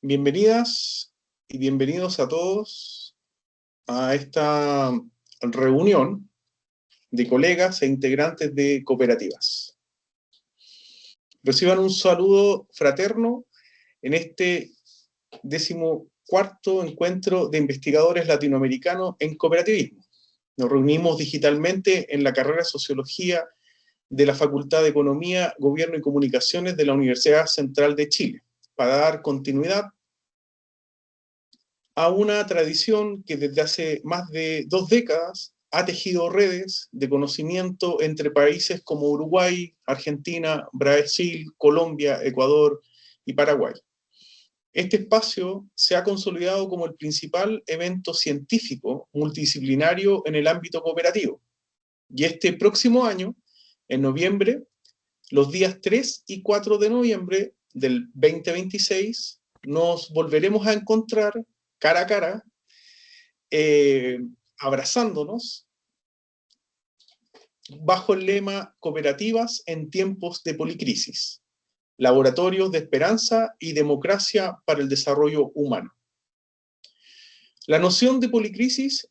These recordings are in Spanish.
Bienvenidas y bienvenidos a todos a esta reunión de colegas e integrantes de cooperativas. Reciban un saludo fraterno en este 14º encuentro de investigadores latinoamericanos en cooperativismo. Nos reunimos digitalmente en la carrera de Sociología de la Facultad de Economía, Gobierno y Comunicaciones de la Universidad Central de Chile, para dar continuidad a una tradición que desde hace más de 2 décadas ha tejido redes de conocimiento entre países como Uruguay, Argentina, Brasil, Colombia, Ecuador y Paraguay. Este espacio se ha consolidado como el principal evento científico multidisciplinario en el ámbito cooperativo. Y este próximo año, en noviembre, los días 3 y 4 de noviembre del 2026, nos volveremos a encontrar cara a cara, abrazándonos, bajo el lema Cooperativas en tiempos de policrisis, laboratorios de esperanza y democracia para el desarrollo humano. La noción de policrisis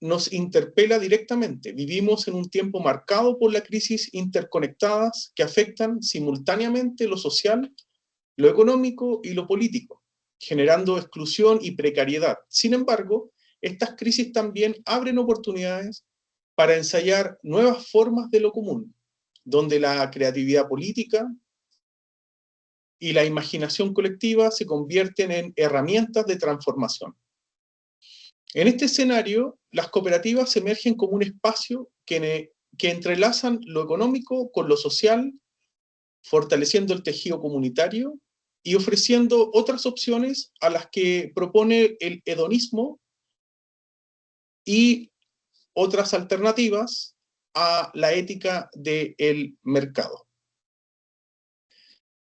nos interpela directamente. Vivimos en un tiempo marcado por las crisis interconectadas que afectan simultáneamente lo social, lo económico y lo político, generando exclusión y precariedad. Sin embargo, estas crisis también abren oportunidades para ensayar nuevas formas de lo común, donde la creatividad política y la imaginación colectiva se convierten en herramientas de transformación. En este escenario, las cooperativas emergen como un espacio que entrelazan lo económico con lo social, fortaleciendo el tejido comunitario y ofreciendo otras opciones a las que propone el hedonismo y otras alternativas a la ética del mercado.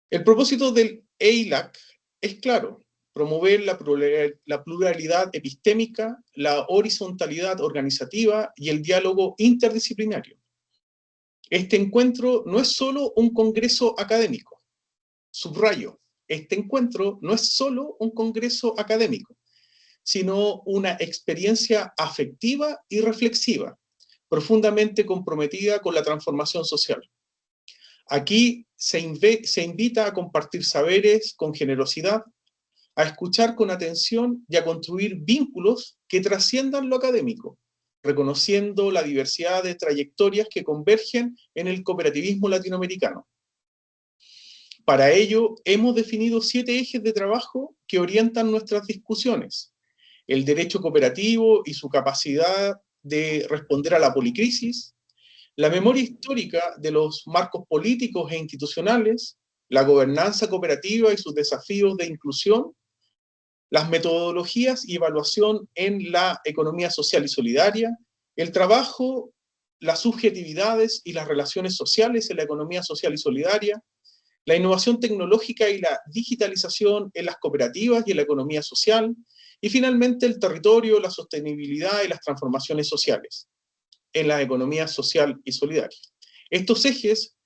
El propósito del EILAC es claro: promover la pluralidad epistémica, la horizontalidad organizativa y el diálogo interdisciplinario. Este encuentro no es solo un congreso académico. Subrayo, este encuentro no es solo un congreso académico, sino una experiencia afectiva y reflexiva, profundamente comprometida con la transformación social. Aquí se invita a compartir saberes con generosidad, a escuchar con atención y a construir vínculos que trasciendan lo académico, reconociendo la diversidad de trayectorias que convergen en el cooperativismo latinoamericano. Para ello, hemos definido 7 ejes de trabajo que orientan nuestras discusiones: el derecho cooperativo y su capacidad de responder a la policrisis, la memoria histórica de los marcos políticos e institucionales, la gobernanza cooperativa y sus desafíos de inclusión, las metodologías y evaluación en la economía social y solidaria, el trabajo, las subjetividades y las relaciones sociales en la economía social y solidaria, la innovación tecnológica y la digitalización en las cooperativas y en la economía social, y finalmente el territorio, la sostenibilidad y las transformaciones sociales en la economía social y solidaria. Estos ejes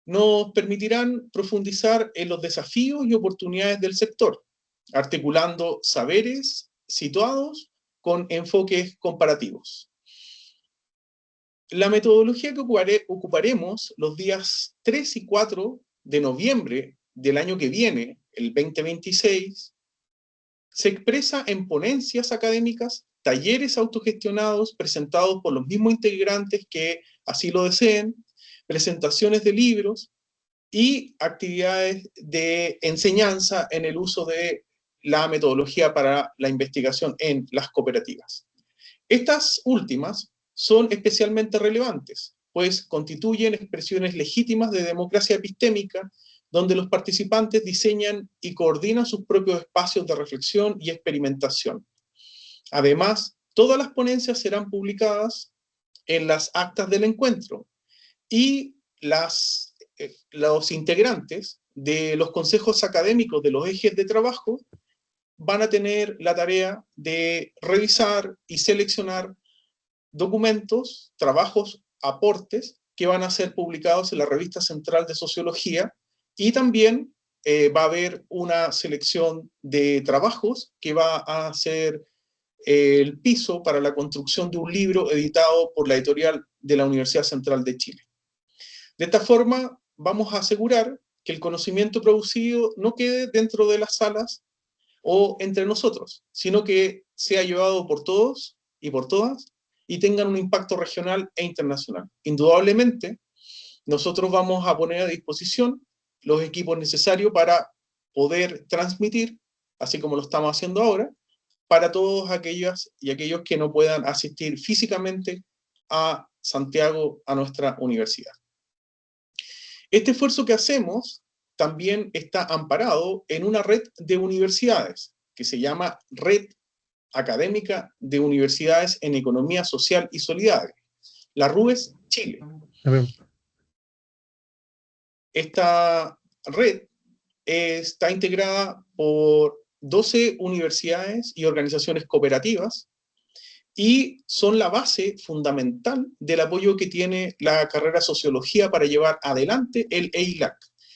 nos permitirán profundizar en los desafíos y oportunidades del sector, articulando saberes situados con enfoques comparativos. La metodología que ocuparemos los días 3 y 4 de noviembre del año que viene, el 2026, se expresa en ponencias académicas, talleres autogestionados presentados por los mismos integrantes que así lo deseen, presentaciones de libros y actividades de enseñanza en el uso de la metodología para la investigación en las cooperativas. Estas últimas son especialmente relevantes, pues constituyen expresiones legítimas de democracia epistémica, donde los participantes diseñan y coordinan sus propios espacios de reflexión y experimentación. Además, todas las ponencias serán publicadas en las actas del encuentro y los integrantes de los consejos académicos de los ejes de trabajo van a tener la tarea de revisar y seleccionar documentos, trabajos, aportes que van a ser publicados en la Revista Central de Sociología y también va a haber una selección de trabajos que va a ser el piso para la construcción de un libro editado por la editorial de la Universidad Central de Chile. De esta forma, vamos a asegurar que el conocimiento producido no quede dentro de las salas o entre nosotros, sino que sea llevado por todos y por todas y tengan un impacto regional e internacional. Indudablemente, nosotros vamos a poner a disposición los equipos necesarios para poder transmitir, así como lo estamos haciendo ahora, para todos aquellos y aquellos que no puedan asistir físicamente a Santiago, a nuestra universidad. Este esfuerzo que hacemos también está amparado en una red de universidades que se llama Red Académica de Universidades en Economía Social y Solidaria, la RUES Chile. Esta red está integrada por 12 universidades y organizaciones cooperativas y son la base fundamental del apoyo que tiene la carrera Sociología para llevar adelante el EILAC.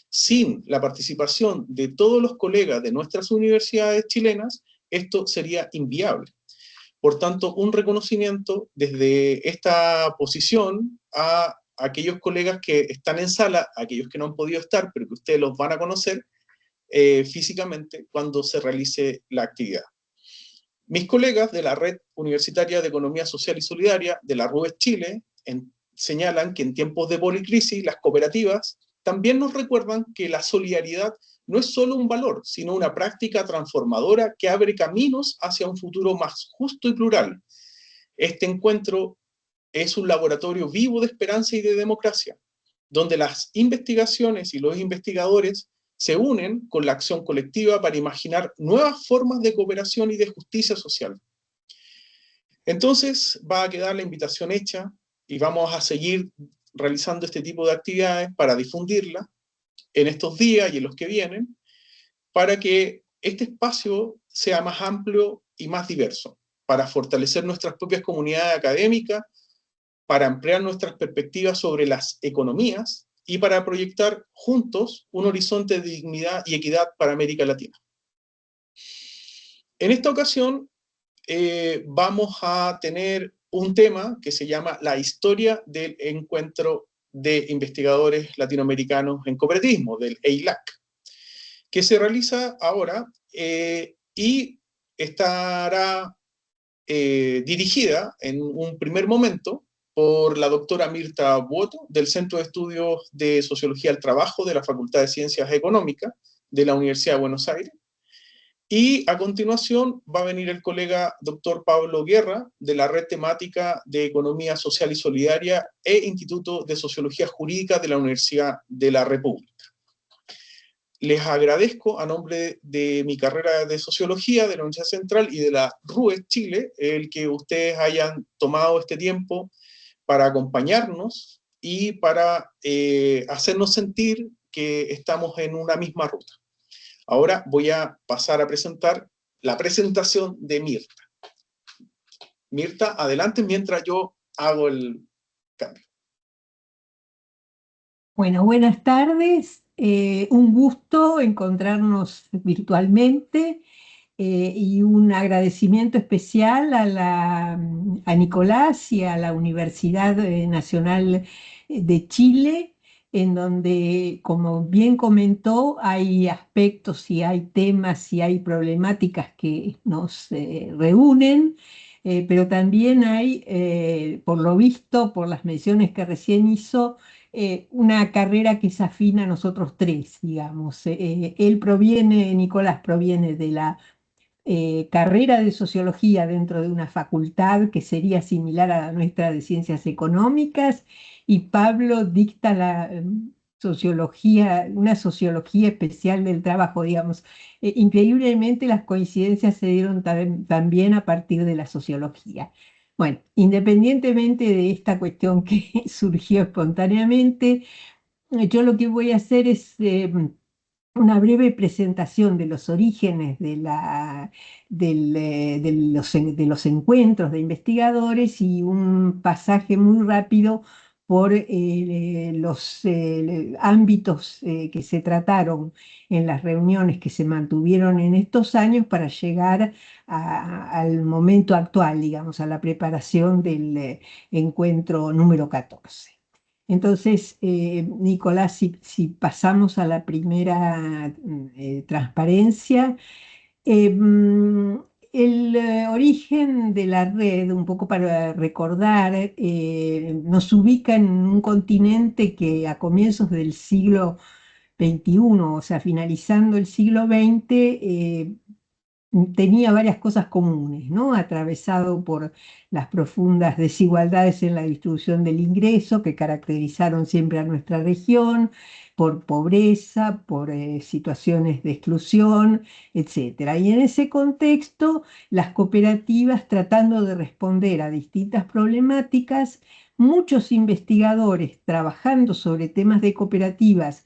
Sin la participación de todos los colegas de nuestras universidades chilenas, esto sería inviable. Por tanto, un reconocimiento desde esta posición a aquellos colegas que están en sala, a aquellos que no han podido estar, pero que ustedes los van a conocer físicamente cuando se realice la actividad. Mis colegas de la Red Universitaria de Economía Social y Solidaria, de la RUES Chile, señalan que en tiempos de policrisis, las cooperativas también nos recuerdan que la solidaridad no es solo un valor, sino una práctica transformadora que abre caminos hacia un futuro más justo y plural. Este encuentro es un laboratorio vivo de esperanza y de democracia, donde las investigaciones y los investigadores se unen con la acción colectiva para imaginar nuevas formas de cooperación y de justicia social. Entonces va a quedar la invitación hecha y vamos a seguir realizando este tipo de actividades para difundirla en estos días y en los que vienen, para que este espacio sea más amplio y más diverso, para fortalecer nuestras propias comunidades académicas, para ampliar nuestras perspectivas sobre las economías y para proyectar juntos un horizonte de dignidad y equidad para América Latina. En esta ocasión vamos a tener un tema que se llama la historia del encuentro de investigadores latinoamericanos en cooperativismo, del EILAC, que se realiza ahora y estará dirigida en un primer momento por la doctora Mirta Buoto, del Centro de Estudios de Sociología del Trabajo de la Facultad de Ciencias Económicas de la Universidad de Buenos Aires. Y a continuación va a venir el colega doctor Pablo Guerra, de la Red Temática de Economía Social y Solidaria e Instituto de Sociología Jurídica de la Universidad de la República. Les agradezco a nombre de mi carrera de Sociología de la Universidad Central y de la RUES Chile, el que ustedes hayan tomado este tiempo para acompañarnos y para hacernos sentir que estamos en una misma ruta. Ahora voy a pasar a presentar la presentación de Mirta. Mirta, adelante mientras yo hago el cambio. Bueno, buenas tardes. Un gusto encontrarnos virtualmente y un agradecimiento especial a Nicolás y a la Universidad Nacional de Chile, en donde, como bien comentó, hay aspectos y hay temas y hay problemáticas que nos reúnen. Pero también hay, por lo visto, por las menciones que recién hizo, una carrera que es afín a nosotros tres, digamos. Nicolás proviene de la carrera de sociología dentro de una facultad que sería similar a la nuestra de ciencias económicas, y Pablo dicta sociología, una sociología especial del trabajo, digamos. Increíblemente las coincidencias se dieron también a partir de la sociología. Bueno, independientemente de esta cuestión que surgió espontáneamente, yo lo que voy a hacer es una breve presentación de los orígenes de los encuentros de investigadores y un pasaje muy rápido por los ámbitos que se trataron en las reuniones que se mantuvieron en estos años para llegar al momento actual, digamos, a la preparación del encuentro número 14. Entonces, Nicolás, si pasamos a la primera transparencia, el origen de la red, un poco para recordar, nos ubica en un continente que a comienzos del siglo XXI, o sea, finalizando el siglo XX, tenía varias cosas comunes, ¿no? Atravesado por las profundas desigualdades en la distribución del ingreso que caracterizaron siempre a nuestra región, por pobreza, por situaciones de exclusión, etcétera. Y en ese contexto, las cooperativas, tratando de responder a distintas problemáticas, muchos investigadores trabajando sobre temas de cooperativas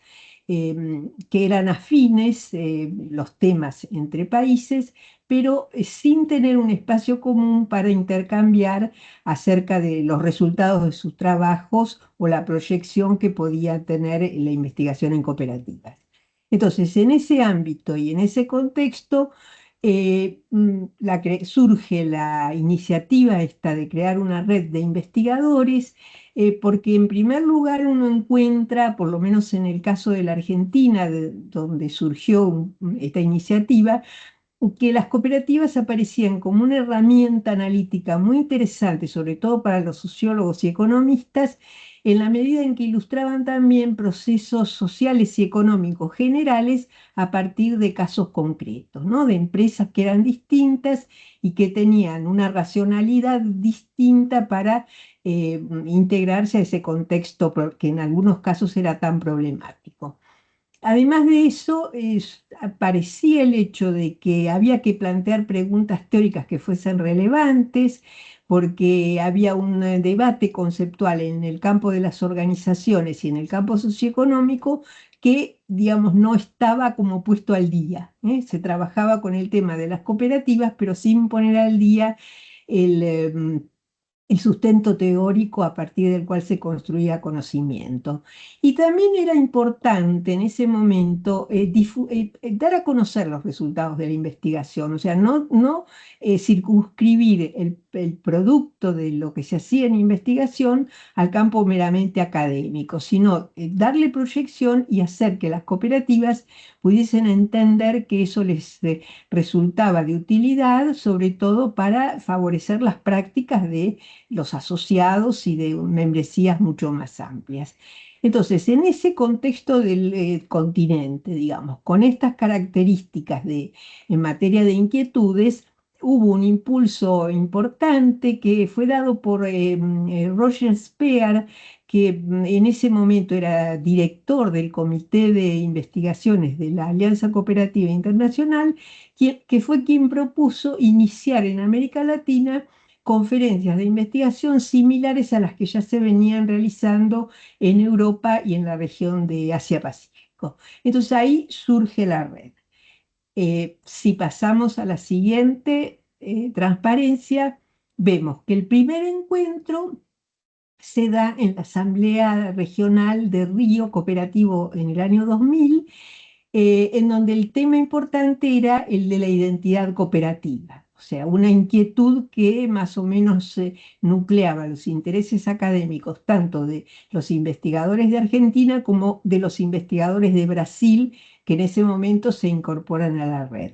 que eran afines, los temas entre países, pero sin tener un espacio común para intercambiar acerca de los resultados de sus trabajos o la proyección que podía tener la investigación en cooperativas. Entonces, en ese ámbito y en ese contexto, surge la iniciativa esta de crear una red de investigadores, porque en primer lugar uno encuentra, por lo menos en el caso de la Argentina, donde surgió esta iniciativa, que las cooperativas aparecían como una herramienta analítica muy interesante, sobre todo para los sociólogos y economistas, en la medida en que ilustraban también procesos sociales y económicos generales a partir de casos concretos, ¿no? De empresas que eran distintas y que tenían una racionalidad distinta para integrarse a ese contexto que en algunos casos era tan problemático. Además de eso, aparecía el hecho de que había que plantear preguntas teóricas que fuesen relevantes, porque había un debate conceptual en el campo de las organizaciones y en el campo socioeconómico que, digamos, no estaba como puesto al día, ¿eh? Se trabajaba con el tema de las cooperativas, pero sin poner al día el, el sustento teórico a partir del cual se construía conocimiento. Y también era importante en ese momento dar a conocer los resultados de la investigación, o sea, no circunscribir el producto de lo que se hacía en investigación al campo meramente académico, sino darle proyección y hacer que las cooperativas pudiesen entender que eso les resultaba de utilidad, sobre todo para favorecer las prácticas de los asociados y de membresías mucho más amplias. Entonces, en ese contexto del continente, digamos, con estas características en materia de inquietudes, hubo un impulso importante que fue dado por Roger Speer, que en ese momento era director del Comité de Investigaciones de la Alianza Cooperativa Internacional, que fue quien propuso iniciar en América Latina conferencias de investigación similares a las que ya se venían realizando en Europa y en la región de Asia-Pacífico. Entonces ahí surge la red. Si pasamos a la siguiente transparencia, vemos que el primer encuentro se da en la Asamblea Regional de Río Cooperativo en el año 2000, en donde el tema importante era el de la identidad cooperativa, o sea, una inquietud que más o menos nucleaba los intereses académicos tanto de los investigadores de Argentina como de los investigadores de Brasil, que en ese momento se incorporan a la red.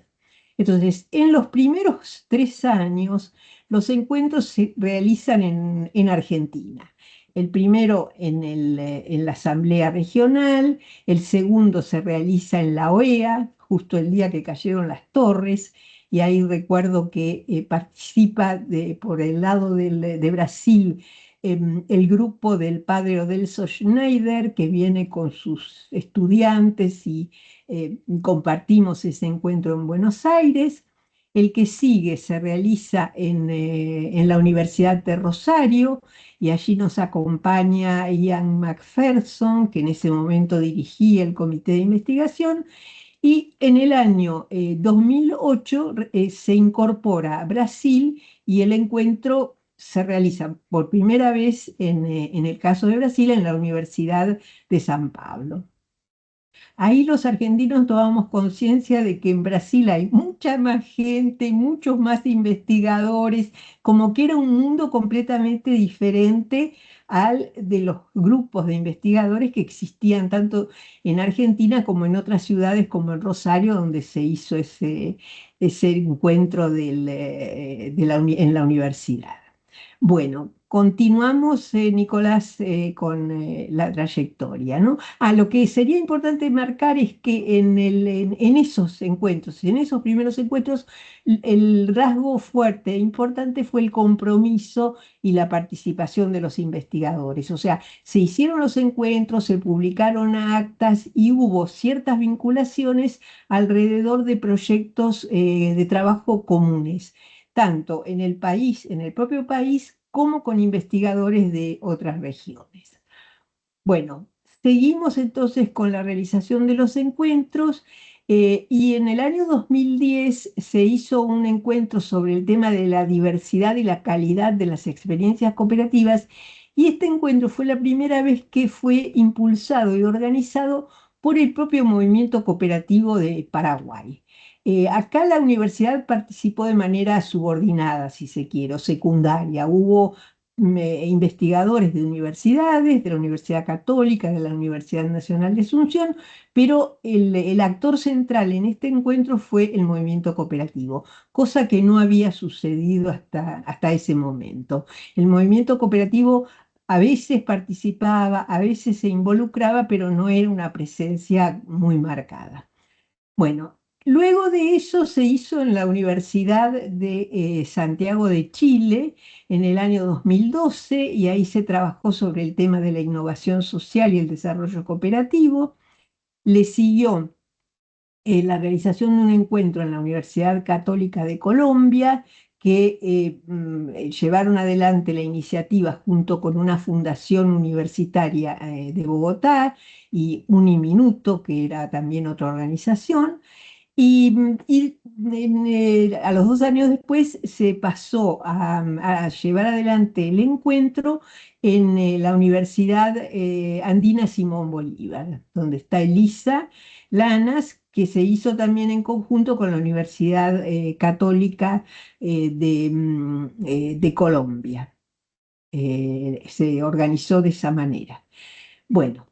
Entonces, en los primeros 3 años, los encuentros se realizan en Argentina. El primero en la Asamblea Regional, el segundo se realiza en la OEA, justo el día que cayeron las torres, y ahí recuerdo que participa por el lado de Brasil el grupo del padre Odelso Schneider, que viene con sus estudiantes y compartimos ese encuentro en Buenos Aires. El que sigue se realiza en la Universidad de Rosario y allí nos acompaña Ian McPherson, que en ese momento dirigía el comité de investigación, y en el año 2008 se incorpora a Brasil y el encuentro se realiza por primera vez en el caso de Brasil en la Universidad de San Pablo. Ahí los argentinos tomamos conciencia de que en Brasil hay mucha más gente, muchos más investigadores, como que era un mundo completamente diferente al de los grupos de investigadores que existían tanto en Argentina como en otras ciudades como en Rosario, donde se hizo ese encuentro en la universidad. Bueno, continuamos, Nicolás, con la trayectoria, ¿no? Lo que sería importante marcar es que en esos encuentros, en esos primeros encuentros, el rasgo fuerte e importante fue el compromiso y la participación de los investigadores. O sea, se hicieron los encuentros, se publicaron actas y hubo ciertas vinculaciones alrededor de proyectos de trabajo comunes tanto en el país, en el propio país, como con investigadores de otras regiones. Bueno, seguimos entonces con la realización de los encuentros y en el año 2010 se hizo un encuentro sobre el tema de la diversidad y la calidad de las experiencias cooperativas y este encuentro fue la primera vez que fue impulsado y organizado por el propio movimiento cooperativo de Paraguay. Acá la universidad participó de manera subordinada, si se quiere, o secundaria. Hubo investigadores de universidades, de la Universidad Católica, de la Universidad Nacional de Asunción, pero el actor central en este encuentro fue el movimiento cooperativo, cosa que no había sucedido hasta ese momento. El movimiento cooperativo a veces participaba, a veces se involucraba, pero no era una presencia muy marcada. Bueno, luego de eso se hizo en la Universidad de Santiago de Chile en el año 2012 y ahí se trabajó sobre el tema de la innovación social y el desarrollo cooperativo. Le siguió la realización de un encuentro en la Universidad Católica de Colombia que llevaron adelante la iniciativa junto con una fundación universitaria de Bogotá y Uniminuto, que era también otra organización. A los 2 años después se pasó a llevar adelante el encuentro en la Universidad Andina Simón Bolívar, donde está Elisa Lanas, que se hizo también en conjunto con la Universidad Católica de Colombia. Se organizó de esa manera. Bueno.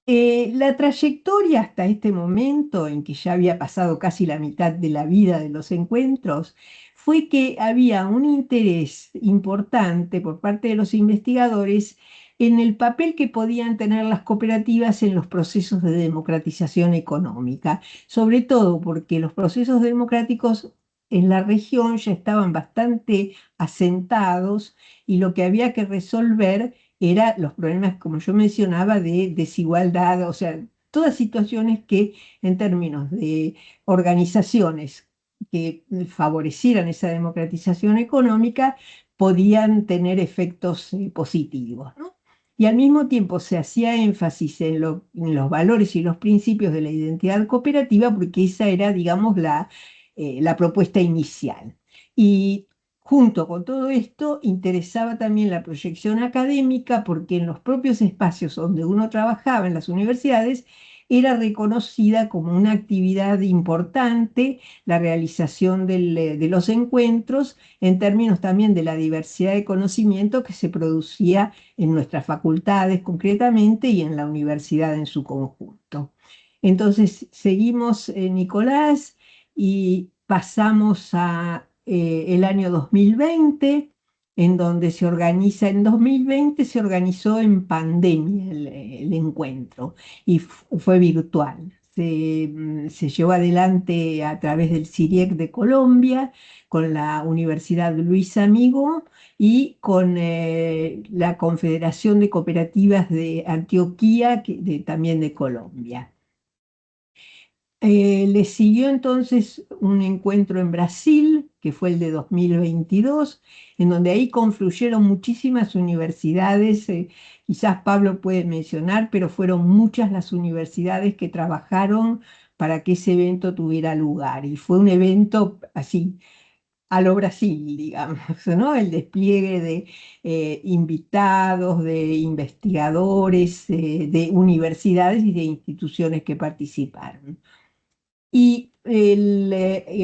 La trayectoria hasta este momento, en que ya había pasado casi la mitad de la vida de los encuentros, fue que había un interés importante por parte de los investigadores en el papel que podían tener las cooperativas en los procesos de democratización económica, sobre todo porque los procesos democráticos en la región ya estaban bastante asentados y lo que había que resolver eran los problemas, como yo mencionaba, de desigualdad, o sea, todas situaciones que en términos de organizaciones que favorecieran esa democratización económica podían tener efectos positivos, ¿no? Y al mismo tiempo se hacía énfasis en los valores y los principios de la identidad cooperativa porque esa era, digamos, la propuesta inicial. Y junto con todo esto, interesaba también la proyección académica porque en los propios espacios donde uno trabajaba, en las universidades, era reconocida como una actividad importante la realización de los encuentros en términos también de la diversidad de conocimiento que se producía en nuestras facultades concretamente y en la universidad en su conjunto. Entonces, seguimos, Nicolás, y pasamos a el año 2020, en donde en 2020 se organizó en pandemia el encuentro y fue virtual. Se llevó adelante a través del CIRIEC de Colombia, con la Universidad Luis Amigo y con la Confederación de Cooperativas de Antioquia, también de Colombia. Le siguió entonces un encuentro en Brasil, que fue el de 2022, en donde ahí confluyeron muchísimas universidades, quizás Pablo puede mencionar, pero fueron muchas las universidades que trabajaron para que ese evento tuviera lugar. Y fue un evento así a lo Brasil, digamos, ¿no? El despliegue de invitados, de investigadores, de universidades y de instituciones que participaron. Y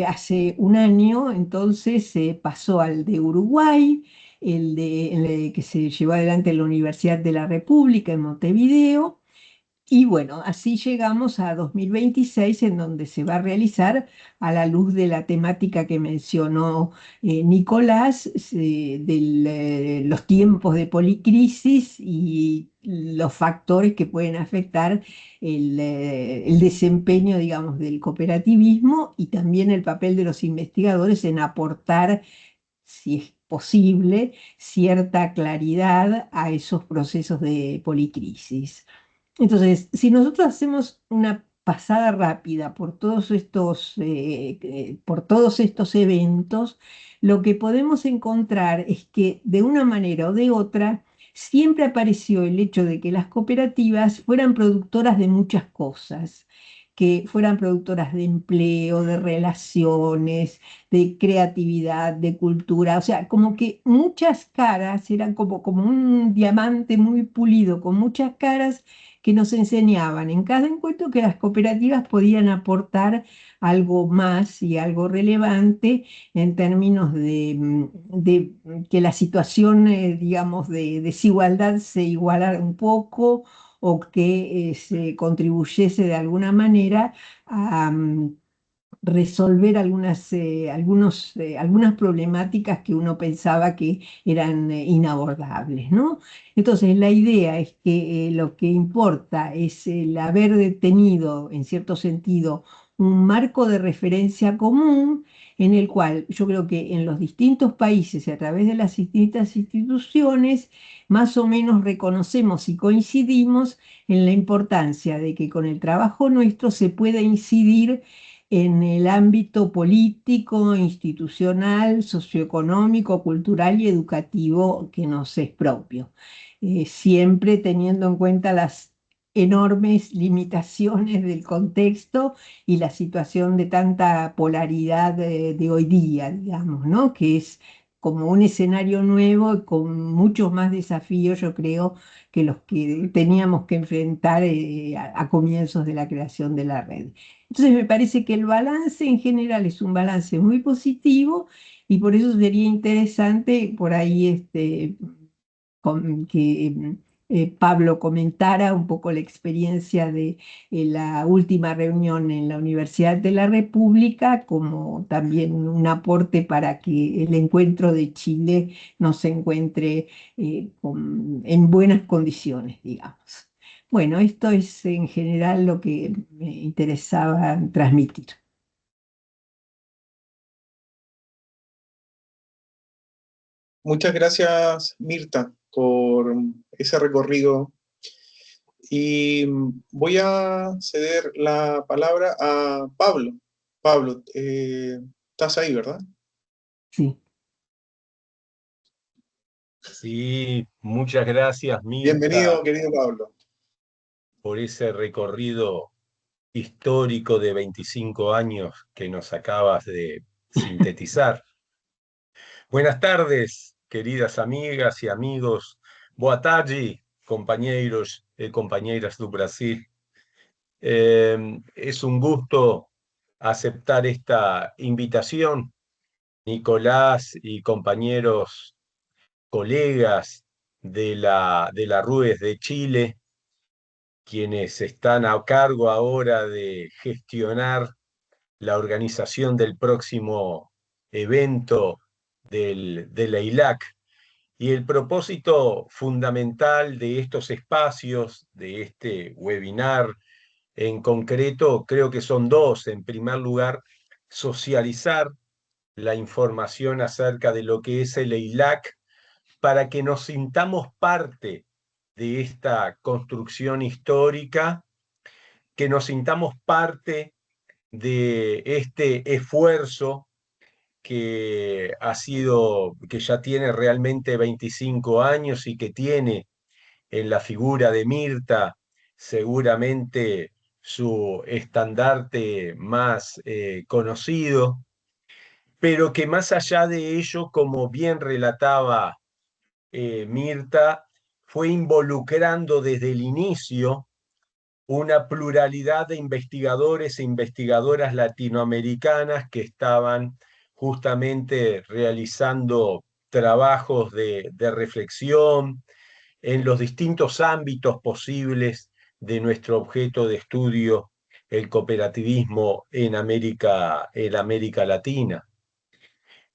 hace un año entonces se pasó al de Uruguay, que se llevó adelante en la Universidad de la República en Montevideo. Y bueno, así llegamos a 2026, en donde se va a realizar a la luz de la temática que mencionó Nicolás, de los tiempos de policrisis y los factores que pueden afectar el desempeño, digamos, del cooperativismo y también el papel de los investigadores en aportar, si es posible, cierta claridad a esos procesos de policrisis. Entonces, si nosotros hacemos una pasada rápida por todos estos eventos, lo que podemos encontrar es que de una manera o de otra siempre apareció el hecho de que las cooperativas fueran productoras de muchas cosas, que fueran productoras de empleo, de relaciones, de creatividad, de cultura, o sea, como que muchas caras, eran como un diamante muy pulido, con muchas caras que nos enseñaban en cada encuentro que las cooperativas podían aportar algo más y algo relevante en términos de que la situación, digamos, de desigualdad se igualara un poco o que se contribuyese de alguna manera a resolver algunas problemáticas que uno pensaba que eran inabordables, ¿no? Entonces, la idea es que lo que importa es el haber tenido, en cierto sentido, un marco de referencia común en el cual yo creo que en los distintos países y a través de las distintas instituciones, más o menos reconocemos y coincidimos en la importancia de que con el trabajo nuestro se pueda incidir en el ámbito político, institucional, socioeconómico, cultural y educativo que nos es propio, siempre teniendo en cuenta las enormes limitaciones del contexto y la situación de tanta polaridad de hoy día, digamos, ¿no? Que es como un escenario nuevo y con muchos más desafíos, yo creo, que los que teníamos que enfrentar a comienzos de la creación de la red. Entonces me parece que el balance en general es un balance muy positivo y por eso sería interesante por ahí que Pablo comentara un poco la experiencia de la última reunión en la Universidad de la República, como también un aporte para que el encuentro de Chile nos encuentre en buenas condiciones, digamos. Bueno, esto es en general lo que me interesaba transmitir. Muchas gracias, Mirta, por ese recorrido. Y voy a ceder la palabra a Pablo. Pablo, estás ahí, ¿verdad? Sí. Sí, muchas gracias, Bienvenido, Mirta, querido Pablo. por ese recorrido histórico de 25 años que nos acabas de sintetizar. Buenas tardes, queridas amigas y amigos. Boa tarde, compañeros y compañeras do Brasil. Es un gusto aceptar esta invitación, Nicolás y compañeros, colegas de la RUES de Chile, quienes están a cargo ahora de gestionar la organización del próximo evento de la ILAC. Y el propósito fundamental de estos espacios, de este webinar en concreto, creo que son dos. En primer lugar, socializar la información acerca de lo que es el EILAC para que nos sintamos parte de esta construcción histórica, que nos sintamos parte de este esfuerzo que ya tiene realmente 25 años y que tiene en la figura de Mirta seguramente su estandarte más conocido. pero que más allá de ello, como bien relataba Mirta, fue involucrando desde el inicio una pluralidad de investigadores e investigadoras latinoamericanas que estaban justamente realizando trabajos de reflexión en los distintos ámbitos posibles de nuestro objeto de estudio, el cooperativismo en América Latina.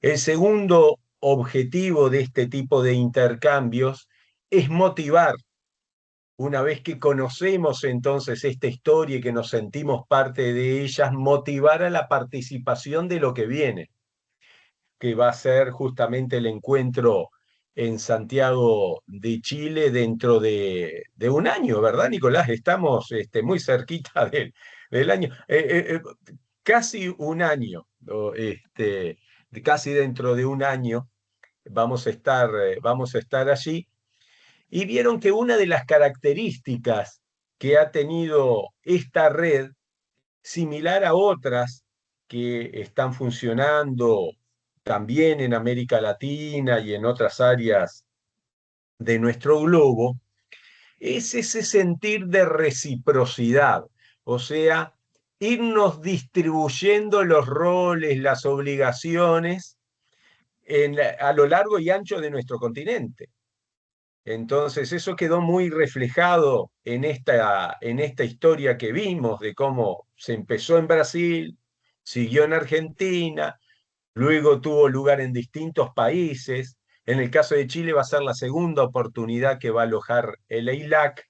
El segundo objetivo de este tipo de intercambios es motivar. Una vez que conocemos entonces esta historia y que nos sentimos parte de ellas, motivar a la participación de lo que viene, que va a ser justamente el encuentro en Santiago de Chile dentro de un año, ¿verdad, Nicolás? Estamos muy cerquita del año, casi un año, casi dentro de un año vamos a estar allí. Y vieron que una de las características que ha tenido esta red, similar a otras que están funcionando también en América Latina y en otras áreas de nuestro globo, es ese sentir de reciprocidad, o sea, irnos distribuyendo los roles, las obligaciones a lo largo y ancho de nuestro continente. Entonces, eso quedó muy reflejado en esta historia que vimos de cómo se empezó en Brasil, siguió en Argentina, luego tuvo lugar en distintos países. En el caso de Chile va a ser la segunda oportunidad que va a alojar el EILAC.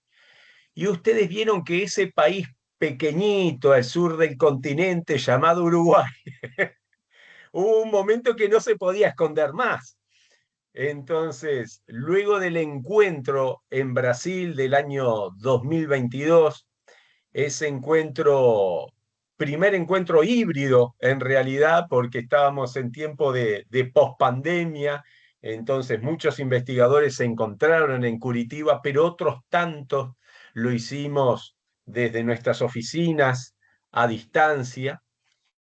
Y ustedes vieron que ese país pequeñito al sur del continente llamado Uruguay, hubo un momento que no se podía esconder más. Entonces, luego del encuentro en Brasil del año 2022, ese primer encuentro híbrido en realidad, porque estábamos en tiempo de pospandemia, entonces muchos investigadores se encontraron en Curitiba, pero otros tantos lo hicimos desde nuestras oficinas a distancia.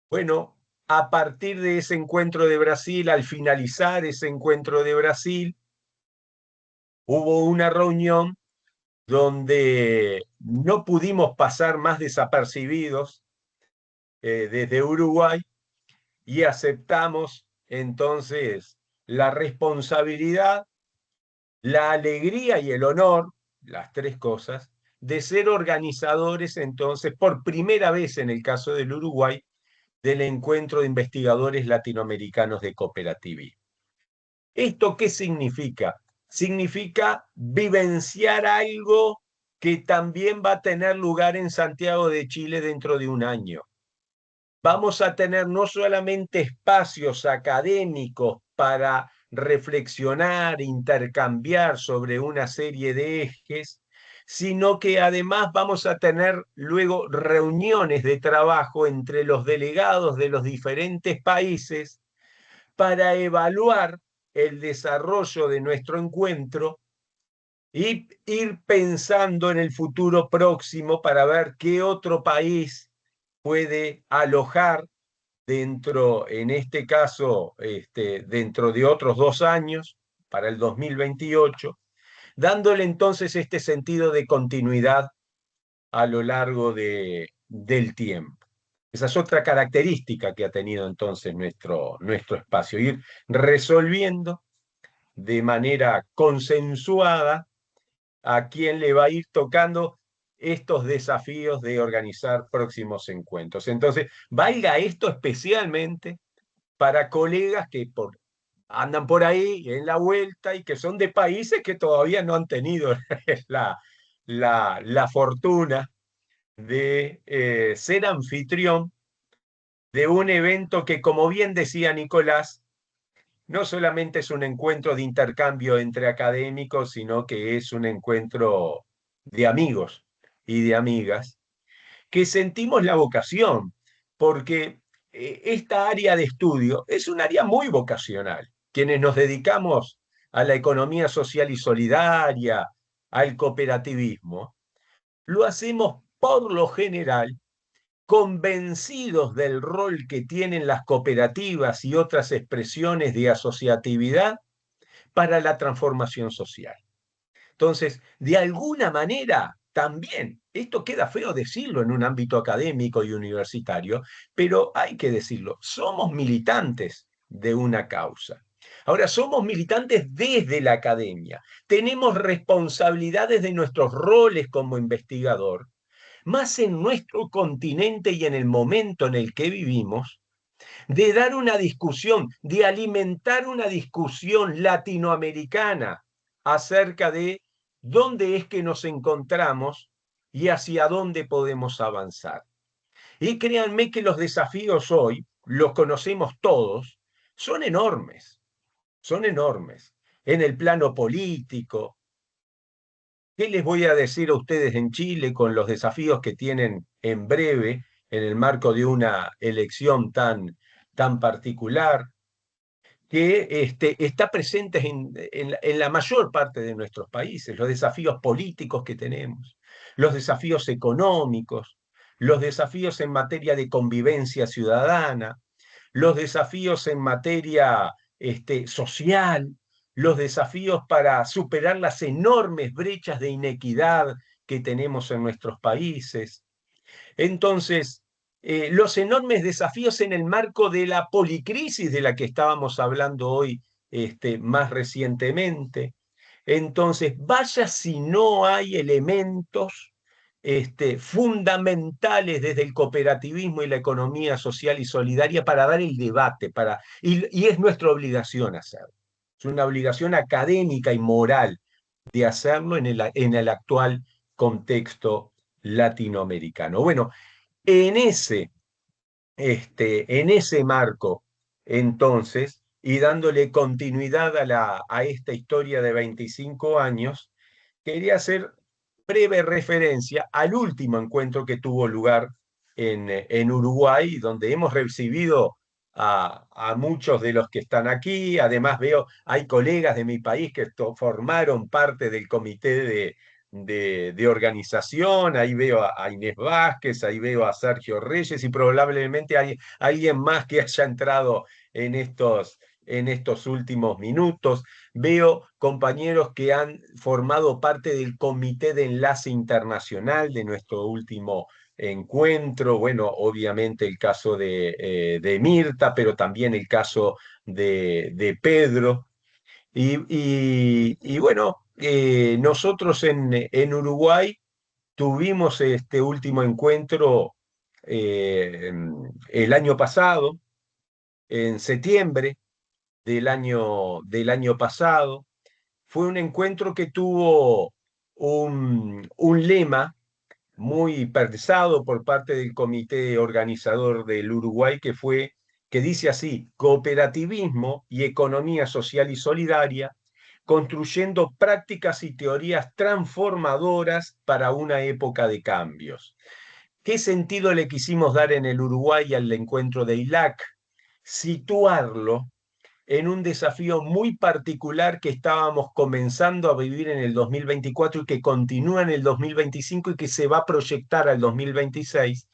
Bueno, a partir de ese encuentro de Brasil, al finalizar ese encuentro de Brasil, hubo una reunión donde no pudimos pasar más desapercibidos desde Uruguay y aceptamos entonces la responsabilidad, la alegría y el honor, las tres cosas, de ser organizadores entonces por primera vez en el caso del Uruguay del encuentro de investigadores latinoamericanos de cooperativismo. ¿Esto qué significa? Significa vivenciar algo que también va a tener lugar en Santiago de Chile dentro de un año. Vamos a tener no solamente espacios académicos para reflexionar, intercambiar sobre una serie de ejes, sino que además vamos a tener luego reuniones de trabajo entre los delegados de los diferentes países para evaluar el desarrollo de nuestro encuentro y ir pensando en el futuro próximo para ver qué otro país puede alojar dentro, en este caso, dentro de otros 2 años, para el 2028, dándole entonces este sentido de continuidad a lo largo del tiempo. Esa es otra característica que ha tenido entonces nuestro espacio, ir resolviendo de manera consensuada a quién le va a ir tocando estos desafíos de organizar próximos encuentros. Entonces, valga esto especialmente para colegas que andan por ahí en la vuelta y que son de países que todavía no han tenido la fortuna de ser anfitrión de un evento que, como bien decía Nicolás, no solamente es un encuentro de intercambio entre académicos, sino que es un encuentro de amigos y de amigas, que sentimos la vocación, porque esta área de estudio es un área muy vocacional. Quienes nos dedicamos a la economía social y solidaria, al cooperativismo, lo hacemos por lo general convencidos del rol que tienen las cooperativas y otras expresiones de asociatividad para la transformación social. Entonces, de alguna manera, también, esto queda feo decirlo en un ámbito académico y universitario, pero hay que decirlo, somos militantes de una causa. Ahora, somos militantes desde la academia, tenemos responsabilidades de nuestros roles como investigador, más en nuestro continente y en el momento en el que vivimos, de dar una discusión, de alimentar una discusión latinoamericana acerca de dónde es que nos encontramos y hacia dónde podemos avanzar. Y créanme que los desafíos hoy, los conocemos todos, son enormes, son enormes. En el plano político, ¿qué les voy a decir a ustedes en Chile con los desafíos que tienen en breve en el marco de una elección tan particular, que está presente en la mayor parte de nuestros países, los desafíos políticos que tenemos, los desafíos económicos, los desafíos en materia de convivencia ciudadana, los desafíos en materia social, los desafíos para superar las enormes brechas de inequidad que tenemos en nuestros países. Entonces, los enormes desafíos en el marco de la policrisis de la que estábamos hablando hoy más recientemente. Entonces, vaya si no hay elementos fundamentales desde el cooperativismo y la economía social y solidaria para dar el debate, y es nuestra obligación hacerlo. Es una obligación académica y moral de hacerlo en el actual contexto latinoamericano. Bueno, en ese marco, entonces, y dándole continuidad a esta historia de 25 años, quería hacer breve referencia al último encuentro que tuvo lugar en Uruguay, donde hemos recibido a muchos de los que están aquí. Además veo, hay colegas de mi país que formaron parte del comité de organización. Ahí veo a Inés Vázquez, ahí veo a Sergio Reyes y probablemente hay alguien más que haya entrado en estos últimos minutos. Veo compañeros que han formado parte del Comité de Enlace Internacional de nuestro último encuentro. Bueno, obviamente el caso de Mirta, pero también el caso de Pedro. Y bueno, nosotros en Uruguay tuvimos este último encuentro el año pasado, en septiembre del año pasado. Fue un encuentro que tuvo un lema muy pensado por parte del comité organizador del Uruguay, que dice así: cooperativismo y economía social y solidaria, construyendo prácticas y teorías transformadoras para una época de cambios. ¿Qué sentido le quisimos dar en el Uruguay al encuentro de ILAC? Situarlo en un desafío muy particular que estábamos comenzando a vivir en el 2024 y que continúa en el 2025 y que se va a proyectar al 2026,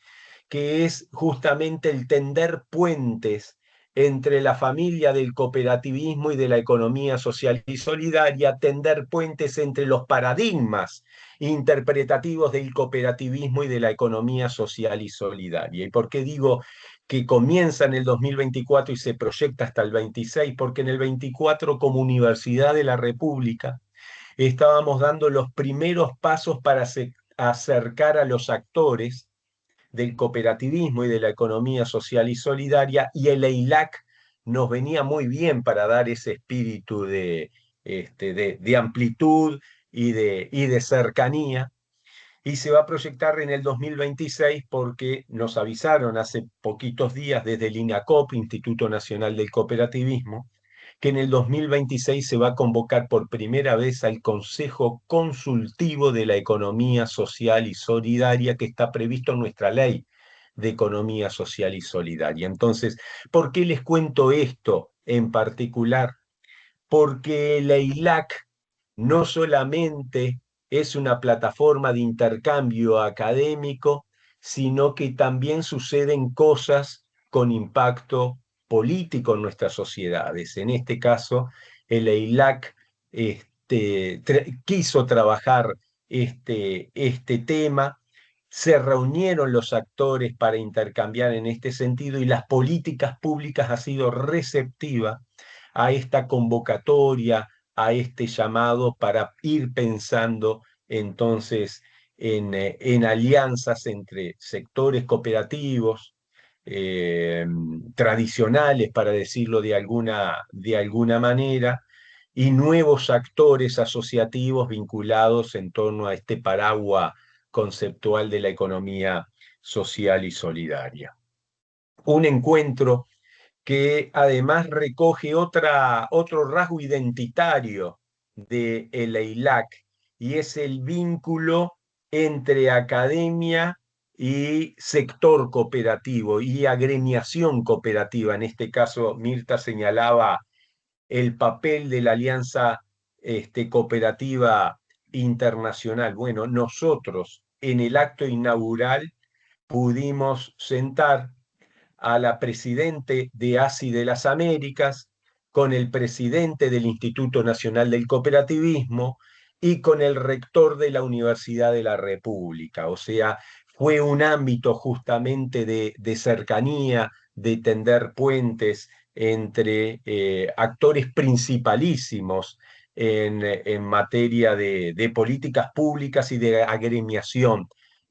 que es justamente el tender puentes entre la familia del cooperativismo y de la economía social y solidaria, tender puentes entre los paradigmas interpretativos del cooperativismo y de la economía social y solidaria. ¿Y por qué digo que comienza en el 2024 y se proyecta hasta el 26? Porque en el 24, como Universidad de la República, estábamos dando los primeros pasos para acercar a los actores del cooperativismo y de la economía social y solidaria, y el EILAC nos venía muy bien para dar ese espíritu de amplitud y de cercanía. Y se va a proyectar en el 2026 porque nos avisaron hace poquitos días desde el INACOP, Instituto Nacional del Cooperativismo, que en el 2026 se va a convocar por primera vez al Consejo Consultivo de la Economía Social y Solidaria, que está previsto en nuestra ley de Economía Social y Solidaria. Entonces, ¿por qué les cuento esto en particular? Porque la ILAC no solamente es una plataforma de intercambio académico, sino que también suceden cosas con impacto político en nuestras sociedades. En este caso, el EILAC quiso trabajar este tema, se reunieron los actores para intercambiar en este sentido y las políticas públicas han sido receptivas a esta convocatoria, a este llamado para ir pensando entonces en alianzas entre sectores cooperativos, tradicionales, para decirlo de alguna manera, y nuevos actores asociativos vinculados en torno a este paraguas conceptual de la economía social y solidaria. Un encuentro que además recoge otro rasgo identitario de el EILAC, y es el vínculo entre academia y sector cooperativo y agremiación cooperativa. En este caso, Mirta señalaba el papel de la Alianza Cooperativa Internacional. Bueno, nosotros en el acto inaugural pudimos sentar a la presidente de ASI de las Américas, con el presidente del Instituto Nacional del Cooperativismo y con el rector de la Universidad de la República. O sea, fue un ámbito justamente de cercanía, de tender puentes entre actores principalísimos en materia de políticas públicas y de agremiación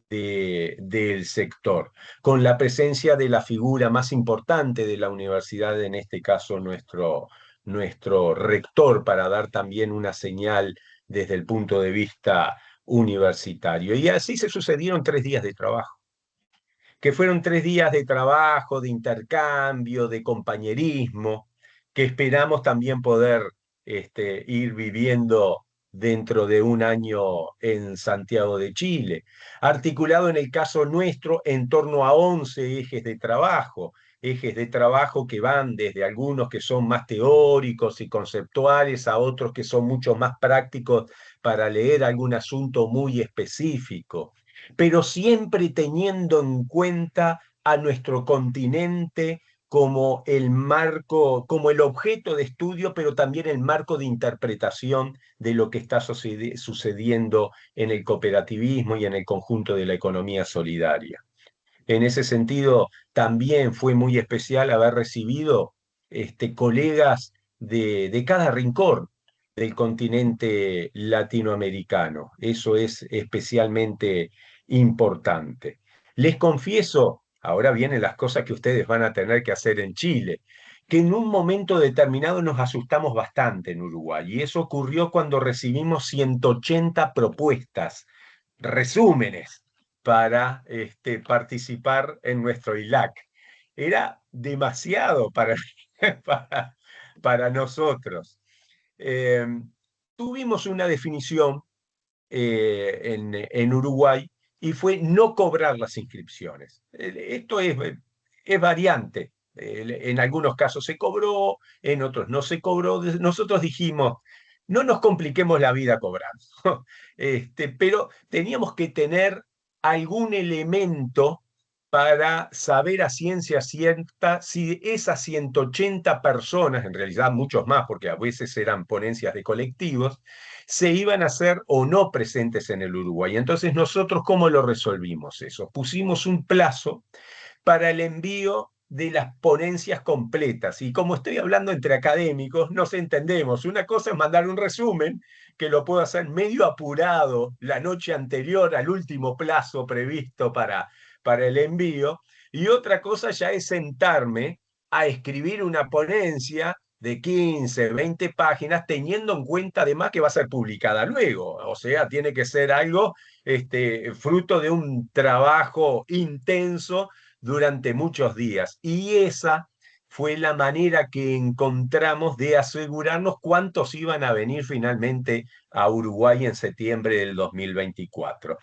del sector, con la presencia de la figura más importante de la universidad, en este caso nuestro rector, para dar también una señal desde el punto de vista universitario. Y así se sucedieron 3 días de trabajo, que fueron 3 días de trabajo, de intercambio, de compañerismo, que esperamos también poder ir viviendo dentro de un año en Santiago de Chile, articulado en el caso nuestro en torno a 11 ejes de trabajo que van desde algunos que son más teóricos y conceptuales a otros que son mucho más prácticos para leer algún asunto muy específico, pero siempre teniendo en cuenta a nuestro continente como el marco, como el objeto de estudio, pero también el marco de interpretación de lo que está sucediendo en el cooperativismo y en el conjunto de la economía solidaria. En ese sentido, también fue muy especial haber recibido colegas de cada rincón del continente latinoamericano. Eso es especialmente importante. Les confieso, ahora vienen las cosas que ustedes van a tener que hacer en Chile, que en un momento determinado nos asustamos bastante en Uruguay, y eso ocurrió cuando recibimos 180 propuestas, resúmenes, para participar en nuestro ILAC. Era demasiado para nosotros. Tuvimos una definición en Uruguay y fue no cobrar las inscripciones. Esto es variante. En algunos casos se cobró, en otros no se cobró. Nosotros dijimos, no nos compliquemos la vida cobrando, pero teníamos que tener algún elemento para saber a ciencia cierta si esas 180 personas, en realidad muchos más, porque a veces eran ponencias de colectivos, se iban a hacer o no presentes en el Uruguay. Entonces nosotros, ¿cómo lo resolvimos eso? Pusimos un plazo para el envío de las ponencias completas. Y como estoy hablando entre académicos, nos entendemos. Una cosa es mandar un resumen, que lo puedo hacer medio apurado la noche anterior al último plazo previsto para el envío, y otra cosa ya es sentarme a escribir una ponencia de 15, 20 páginas, teniendo en cuenta además que va a ser publicada luego. O sea, tiene que ser algo fruto de un trabajo intenso durante muchos días. Y esa fue la manera que encontramos de asegurarnos cuántos iban a venir finalmente a Uruguay en septiembre del 2024.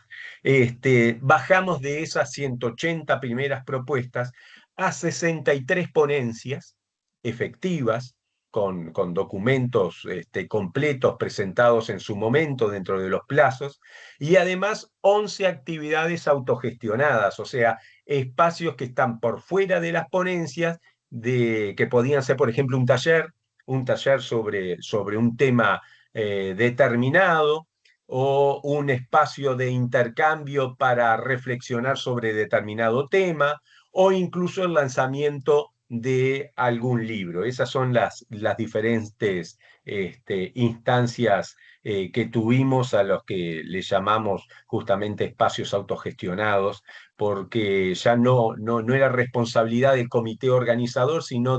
Bajamos de esas 180 primeras propuestas a 63 ponencias efectivas, con documentos completos presentados en su momento dentro de los plazos, y además 11 actividades autogestionadas, o sea, espacios que están por fuera de las ponencias, que podían ser, por ejemplo, un taller sobre un tema determinado, o un espacio de intercambio para reflexionar sobre determinado tema, o incluso el lanzamiento de algún libro. Esas son las diferentes instancias que tuvimos, a los que le llamamos justamente espacios autogestionados, porque ya no era responsabilidad del comité organizador, sino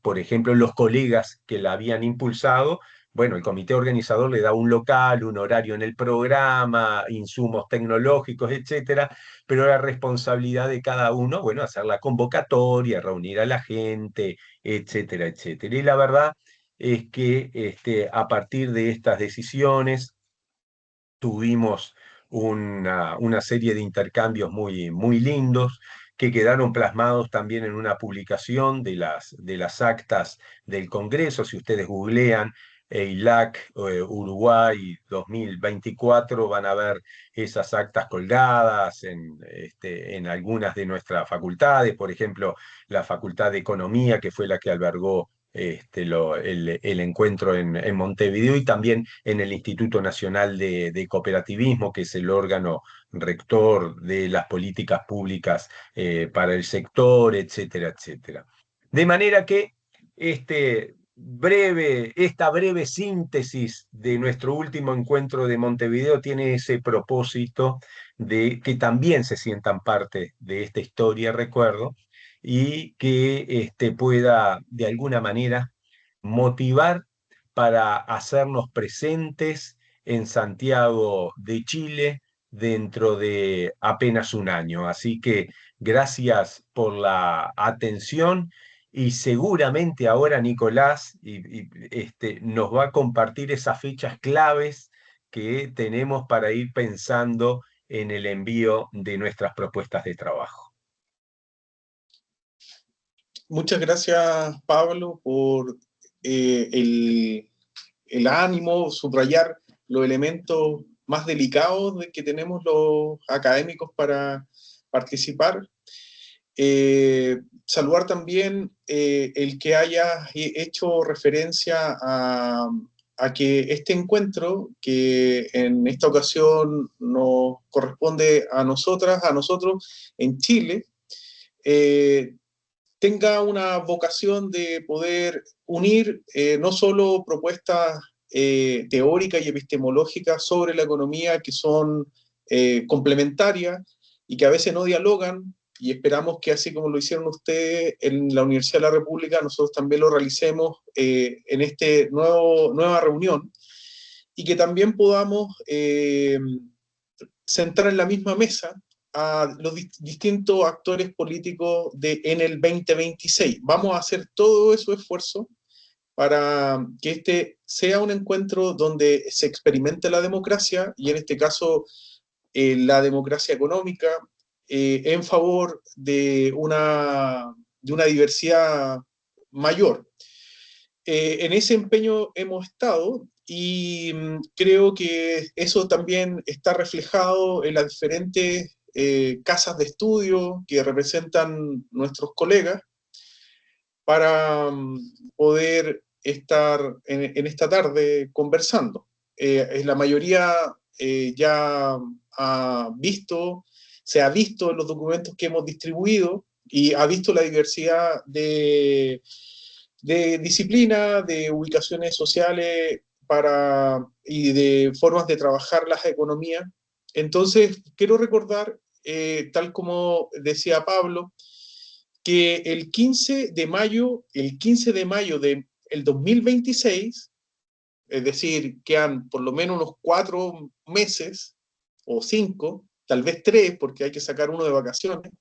por ejemplo, los colegas que la habían impulsado. Bueno, el comité organizador le da un local, un horario en el programa, insumos tecnológicos, etcétera, pero la responsabilidad de cada uno, bueno, hacer la convocatoria, reunir a la gente, etcétera, etcétera. Y la verdad es que a partir de estas decisiones tuvimos una serie de intercambios muy, muy lindos, que quedaron plasmados también en una publicación de las actas del Congreso. Si ustedes googlean EILAC Uruguay 2024, van a ver esas actas colgadas en algunas de nuestras facultades, por ejemplo, la Facultad de Economía, que fue la que albergó el encuentro en Montevideo, y también en el Instituto Nacional de Cooperativismo, que es el órgano rector de las políticas públicas para el sector, etcétera, etcétera. De manera que esta breve síntesis de nuestro último encuentro de Montevideo tiene ese propósito de que también se sientan parte de esta historia, recuerdo, y que pueda de alguna manera motivar para hacernos presentes en Santiago de Chile dentro de apenas un año. Así que gracias por la atención, y seguramente ahora Nicolás nos va a compartir esas fechas claves que tenemos para ir pensando en el envío de nuestras propuestas de trabajo. Muchas gracias, Pablo, por el ánimo, subrayar los elementos más delicados que tenemos los académicos para participar. Saludar también el que haya hecho referencia a que este encuentro, que en esta ocasión nos corresponde a nosotros en Chile, tenga una vocación de poder unir no solo propuestas teóricas y epistemológicas sobre la economía, que son complementarias y que a veces no dialogan, y esperamos que así como lo hicieron ustedes en la Universidad de la República, nosotros también lo realicemos en esta nueva reunión, y que también podamos sentar en la misma mesa a los distintos actores políticos en el 2026. Vamos a hacer todo ese esfuerzo para que este sea un encuentro donde se experimente la democracia, y en este caso la democracia económica, en favor de una diversidad mayor. En ese empeño hemos estado, y creo que eso también está reflejado en las diferentes casas de estudio que representan nuestros colegas, para poder estar en esta tarde conversando. La mayoría ya se ha visto en los documentos que hemos distribuido, y ha visto la diversidad de disciplinas, de ubicaciones sociales y de formas de trabajar las economías. Entonces, quiero recordar, tal como decía Pablo, que el 15 de mayo del 2026, es decir, quedan por lo menos unos 4 meses, o 5, tal vez 3, porque hay que sacar uno de vacaciones,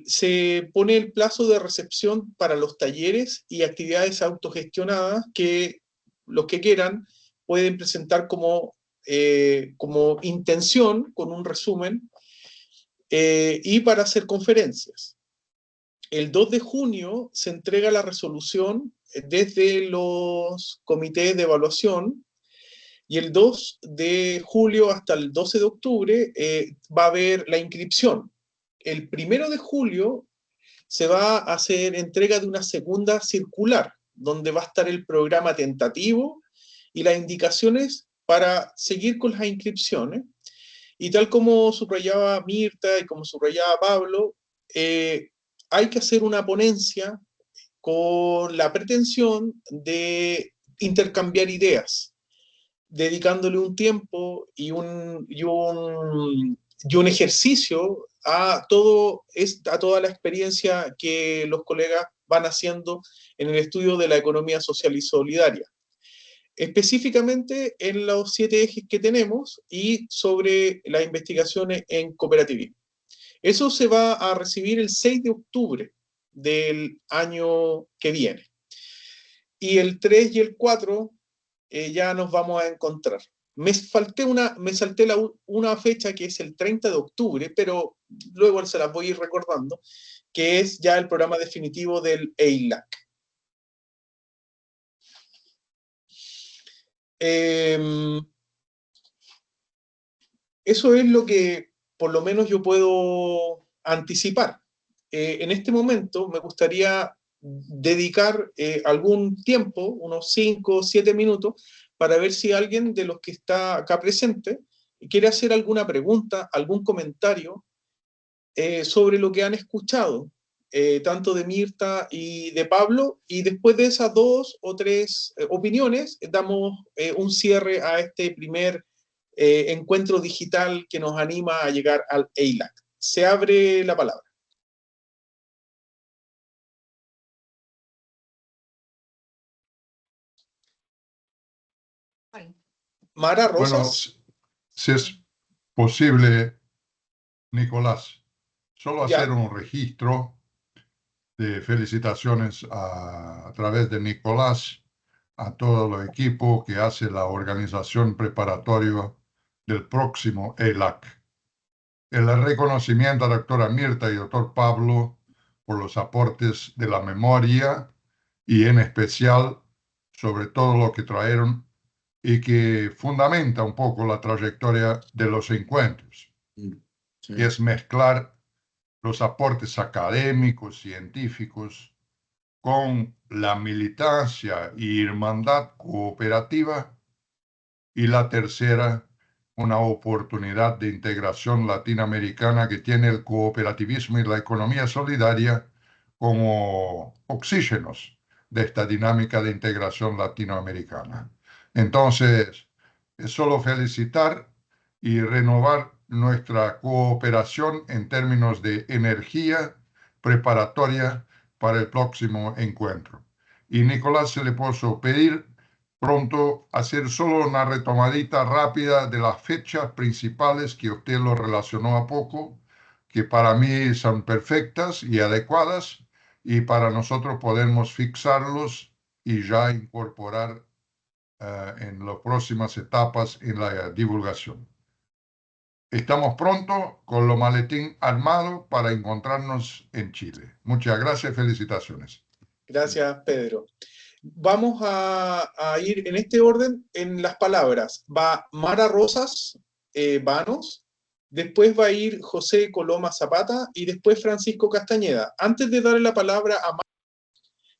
se pone el plazo de recepción para los talleres y actividades autogestionadas, que los que quieran pueden presentar como intención, con un resumen, y para hacer conferencias. El 2 de junio se entrega la resolución desde los comités de evaluación, y el 2 de julio hasta el 12 de octubre va a haber la inscripción. El 1 de julio se va a hacer entrega de una segunda circular, donde va a estar el programa tentativo y las indicaciones para seguir con las inscripciones. Y tal como subrayaba Mirta y como subrayaba Pablo, hay que hacer una ponencia con la pretensión de intercambiar ideas, dedicándole un tiempo y un ejercicio a toda la experiencia que los colegas van haciendo en el estudio de la economía social y solidaria. Específicamente en los 7 ejes que tenemos y sobre las investigaciones en cooperativismo. Eso se va a recibir el 6 de octubre del año que viene. Y el 3 y el 4 ya nos vamos a encontrar. Me salté una fecha que es el 30 de octubre, pero luego se las voy a ir recordando, que es ya el programa definitivo del EILAC. Eso es lo que por lo menos yo puedo anticipar. En este momento me gustaría dedicar algún tiempo, unos 5 o 7 minutos, para ver si alguien de los que está acá presente quiere hacer alguna pregunta, algún comentario sobre lo que han escuchado, tanto de Mirta y de Pablo, y después de esas 2 o 3 opiniones, damos un cierre a este primer encuentro digital que nos anima a llegar al EILAC. Se abre la palabra. Mara Rosas. Bueno, si es posible, Nicolás, solo hacer un registro de felicitaciones a través de Nicolás a todo el equipo que hace la organización preparatoria del próximo EILAC. El reconocimiento a la doctora Mirta y doctor Pablo por los aportes de la memoria y en especial sobre todo lo que trajeron y que fundamenta un poco la trayectoria de los encuentros. Sí. Y es mezclar los aportes académicos, científicos, con la militancia y hermandad cooperativa, y la tercera, una oportunidad de integración latinoamericana que tiene el cooperativismo y la economía solidaria como oxígenos de esta dinámica de integración latinoamericana. Entonces, es solo felicitar y renovar nuestra cooperación en términos de energía preparatoria para el próximo encuentro. Y Nicolás, se le puso pedir pronto hacer solo una retomadita rápida de las fechas principales que usted lo relacionó a poco, que para mí son perfectas y adecuadas, y para nosotros podemos fixarlos y ya incorporar en las próximas etapas en la divulgación. Estamos pronto con lo maletín armado para encontrarnos en Chile. Muchas gracias y felicitaciones. Gracias, Pedro. Vamos a ir en este orden en las palabras. Va Mara Rosas Vanos, después va a ir José Coloma Zapata y después Francisco Castañeda. Antes de darle la palabra a Mara,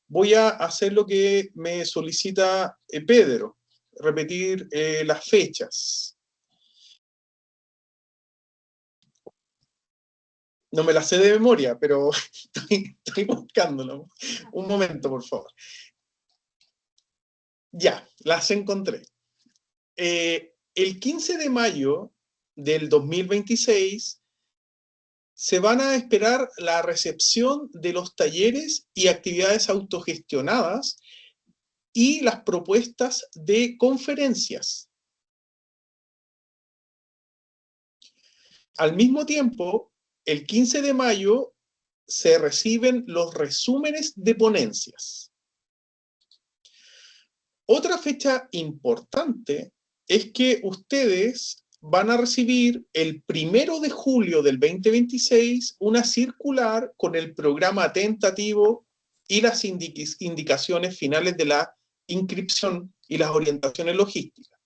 voy a hacer lo que me solicita Pedro, repetir las fechas. No me las sé de memoria, pero estoy buscándolo. Un momento, por favor. Ya, las encontré. El 15 de mayo del 2026 se van a esperar la recepción de los talleres y actividades autogestionadas y las propuestas de conferencias. Al mismo tiempo, el 15 de mayo se reciben los resúmenes de ponencias. Otra fecha importante es que ustedes van a recibir el 1 de julio del 2026 una circular con el programa tentativo y las indicaciones finales de la inscripción y las orientaciones logísticas.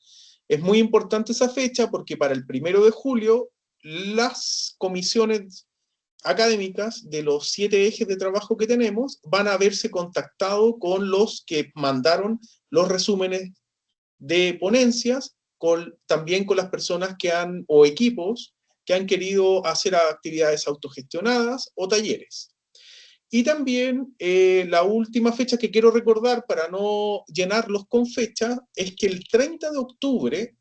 Es muy importante esa fecha porque para el 1 de julio las comisiones académicas de los 7 ejes de trabajo que tenemos van a haberse contactado con los que mandaron los resúmenes de ponencias, también con las personas que o equipos que han querido hacer actividades autogestionadas o talleres. Y también la última fecha que quiero recordar para no llenarlos con fecha es que el 30 de octubre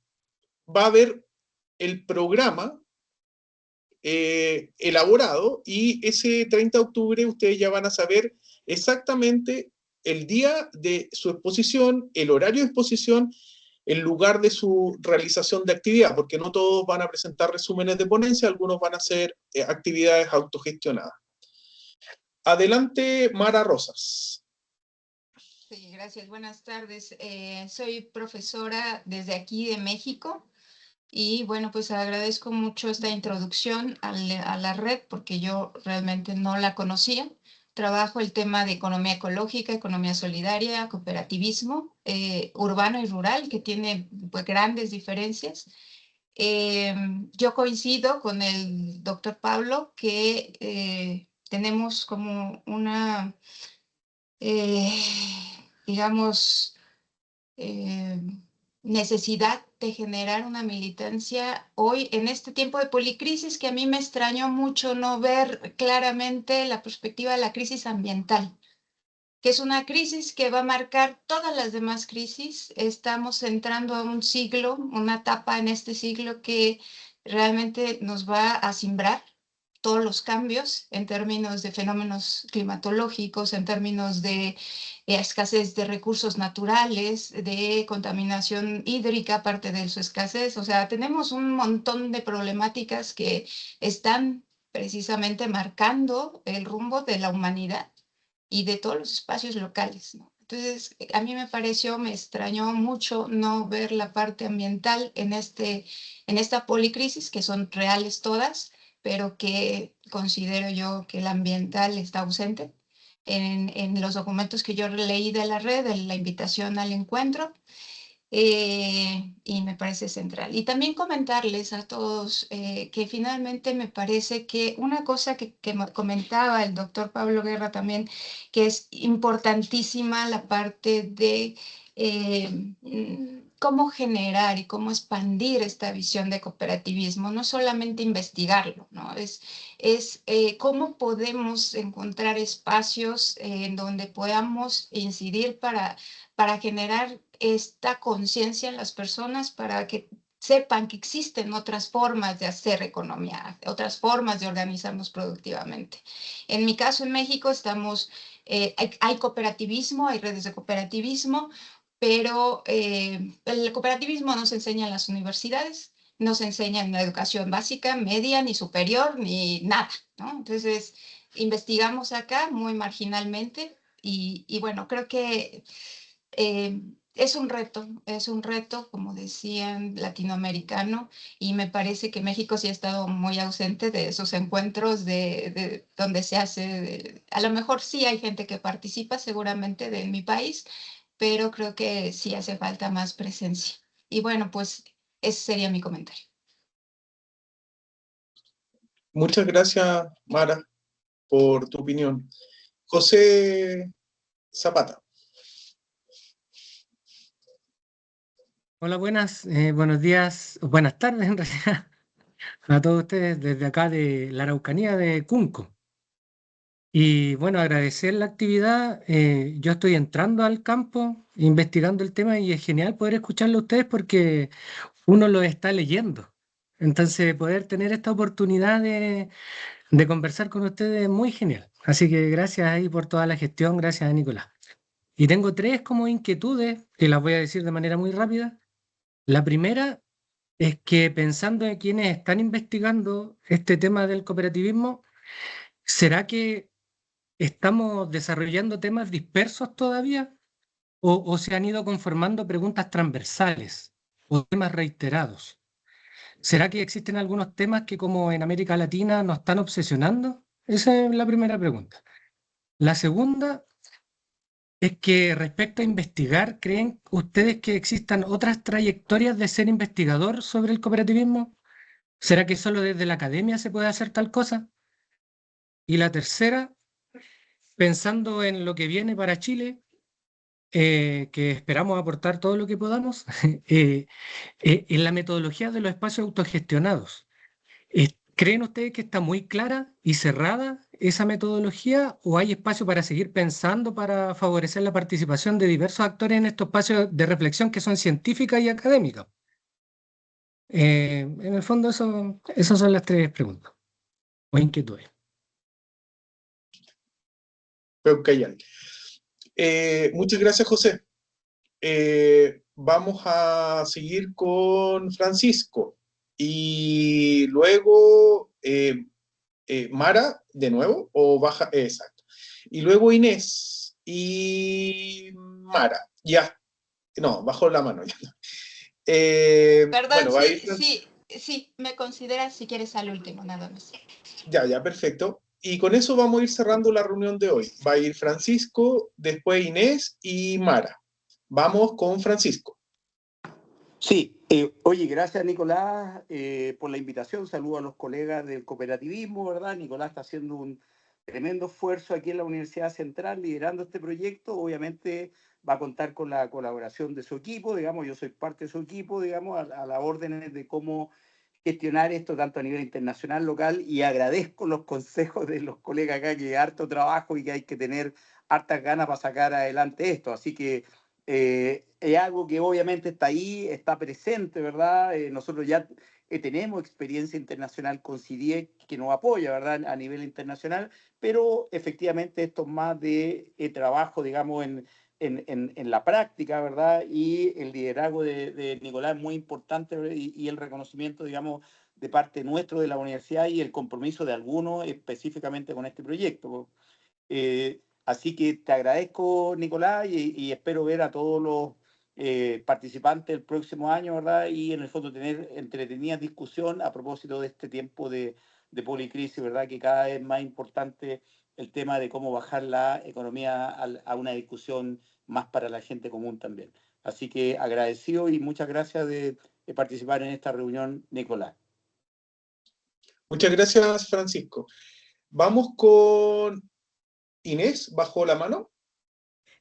va a haber el programa elaborado y ese 30 de octubre ustedes ya van a saber exactamente el día de su exposición, el horario de exposición, el lugar de su realización de actividad, porque no todos van a presentar resúmenes de ponencia, algunos van a hacer actividades autogestionadas. Adelante, Mara Rosas. Sí, gracias. Buenas tardes. Soy profesora desde aquí de México y bueno, pues agradezco mucho esta introducción a la red porque yo realmente no la conocía. Trabajo el tema de economía ecológica, economía solidaria, cooperativismo urbano y rural, que tiene pues, grandes diferencias. Yo coincido con el doctor Pablo que tenemos como una, digamos, necesidad de generar una militancia hoy en este tiempo de policrisis que a mí me extrañó mucho no ver claramente la perspectiva de la crisis ambiental, que es una crisis que va a marcar todas las demás crisis. Estamos entrando a un siglo, una etapa en este siglo que realmente nos va a simbrar todos los cambios en términos de fenómenos climatológicos, en términos de escasez de recursos naturales, de contaminación hídrica, aparte de su escasez. O sea, tenemos un montón de problemáticas que están precisamente marcando el rumbo de la humanidad y de todos los espacios locales, ¿no? Entonces, a mí me extrañó mucho no ver la parte ambiental en esta policrisis, que son reales todas, pero que considero yo que el ambiental está ausente en los documentos que yo leí de la red, de la invitación al encuentro, y me parece central. Y también comentarles a todos que finalmente me parece que una cosa que comentaba el doctor Pablo Guerra también, que es importantísima la parte de cómo generar y cómo expandir esta visión de cooperativismo, no solamente investigarlo, ¿no? Es cómo podemos encontrar espacios en donde podamos incidir para generar esta conciencia en las personas, para que sepan que existen otras formas de hacer economía, otras formas de organizarnos productivamente. En mi caso, en México, hay cooperativismo, hay redes de cooperativismo, pero el cooperativismo no se enseña en las universidades, no se enseña en la educación básica, media, ni superior, ni nada, ¿no? Entonces, investigamos acá muy marginalmente y bueno, creo que es un reto, como decían, latinoamericano, y me parece que México sí ha estado muy ausente de esos encuentros de donde se hace, a lo mejor sí hay gente que participa seguramente de mi país, pero creo que sí hace falta más presencia. Y bueno, pues ese sería mi comentario. Muchas gracias, Mara, por tu opinión. José Zapata. Hola, buenos días, buenas tardes en realidad, a todos ustedes desde acá de la Araucanía de Cunco. Y bueno, agradecer la actividad. Yo estoy entrando al campo, investigando el tema y es genial poder escucharlo a ustedes porque uno lo está leyendo. Entonces, poder tener esta oportunidad de conversar con ustedes es muy genial. Así que gracias ahí por toda la gestión, gracias a Nicolás. Y tengo tres como inquietudes que las voy a decir de manera muy rápida. La primera es que pensando en quienes están investigando este tema del cooperativismo, ¿será que estamos desarrollando temas dispersos todavía? ¿O se han ido conformando preguntas transversales o temas reiterados? ¿Será que existen algunos temas que como en América Latina nos están obsesionando? Esa es la primera pregunta. La segunda es que respecto a investigar, ¿creen ustedes que existan otras trayectorias de ser investigador sobre el cooperativismo? ¿Será que solo desde la academia se puede hacer tal cosa? Y la tercera, pensando en lo que viene para Chile, que esperamos aportar todo lo que podamos, en la metodología de los espacios autogestionados. ¿Creen ustedes que está muy clara y cerrada esa metodología o hay espacio para seguir pensando para favorecer la participación de diversos actores en estos espacios de reflexión que son científicas y académicas? En el fondo, esas son las tres preguntas o inquietudes. Muchas gracias, José. Vamos a seguir con Francisco y luego Mara de nuevo o baja, exacto, y luego Inés y Mara, ya, no, bajó la mano ya. Perdón, bueno, sí, me consideras si quieres al último, nada más. Ya, perfecto. Y con eso vamos a ir cerrando la reunión de hoy. Va a ir Francisco, después Inés y Mara. Vamos con Francisco. Sí, oye, gracias Nicolás por la invitación. Saludo a los colegas del cooperativismo, ¿verdad? Nicolás está haciendo un tremendo esfuerzo aquí en la Universidad Central liderando este proyecto. Obviamente va a contar con la colaboración de su equipo, digamos, yo soy parte de su equipo, digamos, a las órdenes de cómo gestionar esto tanto a nivel internacional, local, y agradezco los consejos de los colegas acá, que hay harto trabajo y que hay que tener hartas ganas para sacar adelante esto. Así que es algo que obviamente está ahí, está presente, ¿verdad? Nosotros ya tenemos experiencia internacional con CIDIE que nos apoya, ¿verdad? A nivel internacional, pero efectivamente esto es más de trabajo, digamos, en la práctica, ¿verdad? Y el liderazgo de Nicolás es muy importante, y el reconocimiento, digamos, de parte nuestro de la universidad y el compromiso de algunos específicamente con este proyecto. Así que te agradezco, Nicolás, y espero ver a todos los participantes el próximo año, ¿verdad? Y en el fondo tener entretenida discusión a propósito de este tiempo de policrisis, ¿verdad? Que cada vez es más importante el tema de cómo bajar la economía a una discusión más para la gente común también. Así que agradecido y muchas gracias de participar en esta reunión, Nicolás. Muchas gracias, Francisco. Vamos con Inés, ¿bajó la mano?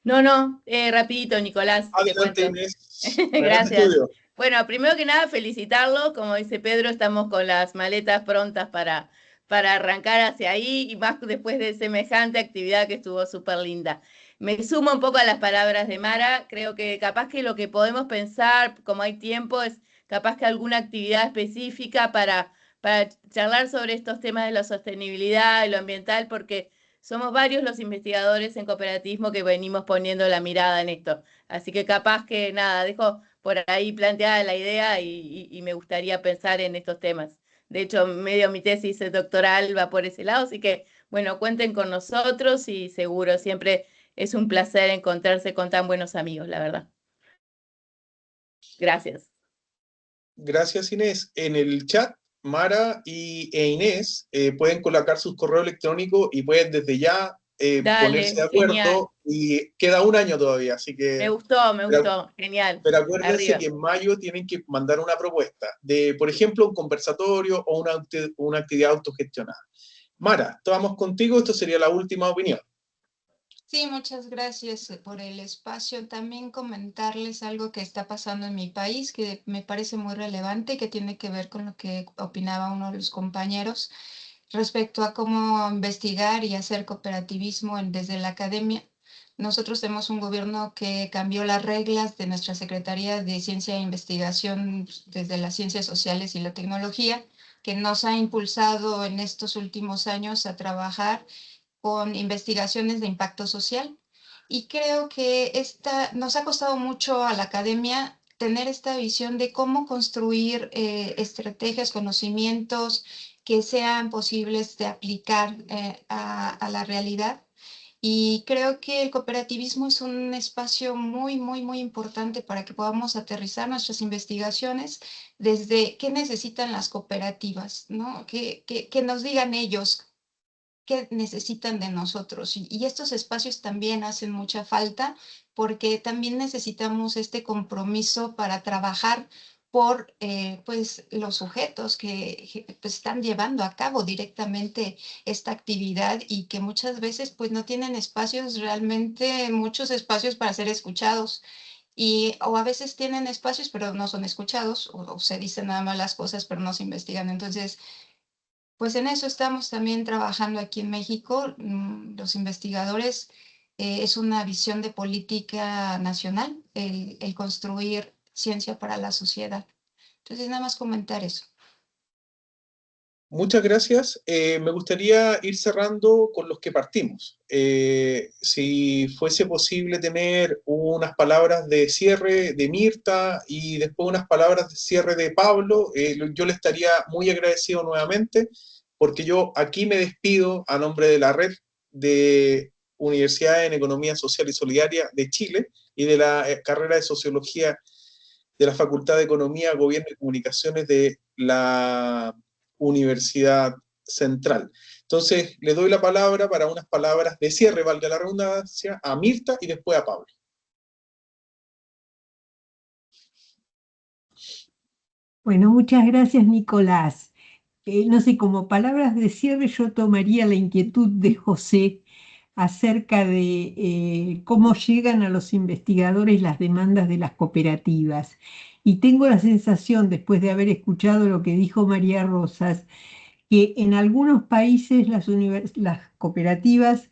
No, rapidito, Nicolás, te Adelante, cuento. Inés. Gracias. Bueno, primero que nada, felicitarlo. Como dice Pedro, estamos con las maletas prontas para arrancar hacia ahí, y más después de semejante actividad que estuvo súper linda. Me sumo un poco a las palabras de Mara. Creo que capaz que lo que podemos pensar, como hay tiempo, es capaz que alguna actividad específica para charlar sobre estos temas de la sostenibilidad, de lo ambiental, porque somos varios los investigadores en cooperativismo que venimos poniendo la mirada en esto. Así que capaz que nada, dejo por ahí planteada la idea y me gustaría pensar en estos temas. De hecho, medio mi tesis doctoral va por ese lado, así que bueno, cuenten con nosotros y seguro, siempre es un placer encontrarse con tan buenos amigos, la verdad. Gracias. Gracias, Inés. En el chat, Mara e Inés pueden colocar sus correos electrónicos y pueden desde ya ponerse de acuerdo. Genial. Y queda un año todavía, así que... Me gustó, genial. Pero acuérdense que en mayo tienen que mandar una propuesta de, por ejemplo, un conversatorio o una actividad autogestionada. Mara, estamos contigo, esto sería la última opinión. Sí, muchas gracias por el espacio. También comentarles algo que está pasando en mi país, que me parece muy relevante y que tiene que ver con lo que opinaba uno de los compañeros respecto a cómo investigar y hacer cooperativismo desde la academia. Nosotros tenemos un gobierno que cambió las reglas de nuestra Secretaría de Ciencia e Investigación desde las Ciencias Sociales y la Tecnología, que nos ha impulsado en estos últimos años a trabajar con investigaciones de impacto social. Y creo que nos ha costado mucho a la academia tener esta visión de cómo construir estrategias, conocimientos que sean posibles de aplicar a la realidad. Y creo que el cooperativismo es un espacio muy, muy, muy importante para que podamos aterrizar nuestras investigaciones desde qué necesitan las cooperativas, ¿no? Que nos digan ellos qué necesitan de nosotros. Y estos espacios también hacen mucha falta porque también necesitamos este compromiso para trabajar por pues, los sujetos que pues, están llevando a cabo directamente esta actividad y que muchas veces pues, no tienen espacios, realmente muchos espacios para ser escuchados. O a veces tienen espacios, pero no son escuchados, o se dicen nada más las cosas, pero no se investigan. Entonces, pues en eso estamos también trabajando aquí en México. Los investigadores, es una visión de política nacional, el construir ciencia para la sociedad. Entonces, nada más comentar eso. Muchas gracias. Me gustaría ir cerrando con los que partimos. Si fuese posible tener unas palabras de cierre de Mirta y después unas palabras de cierre de Pablo, yo le estaría muy agradecido nuevamente, porque yo aquí me despido a nombre de la red de Universidades en Economía Social y Solidaria de Chile y de la carrera de Sociología de la Facultad de Economía, Gobierno y Comunicaciones de la Universidad Central. Entonces, le doy la palabra para unas palabras de cierre, valga la redundancia, a Mirta y después a Pablo. Bueno, muchas gracias, Nicolás. No sé, como palabras de cierre yo tomaría la inquietud de José acerca de cómo llegan a los investigadores las demandas de las cooperativas. Y tengo la sensación, después de haber escuchado lo que dijo María Rosas, que en algunos países las cooperativas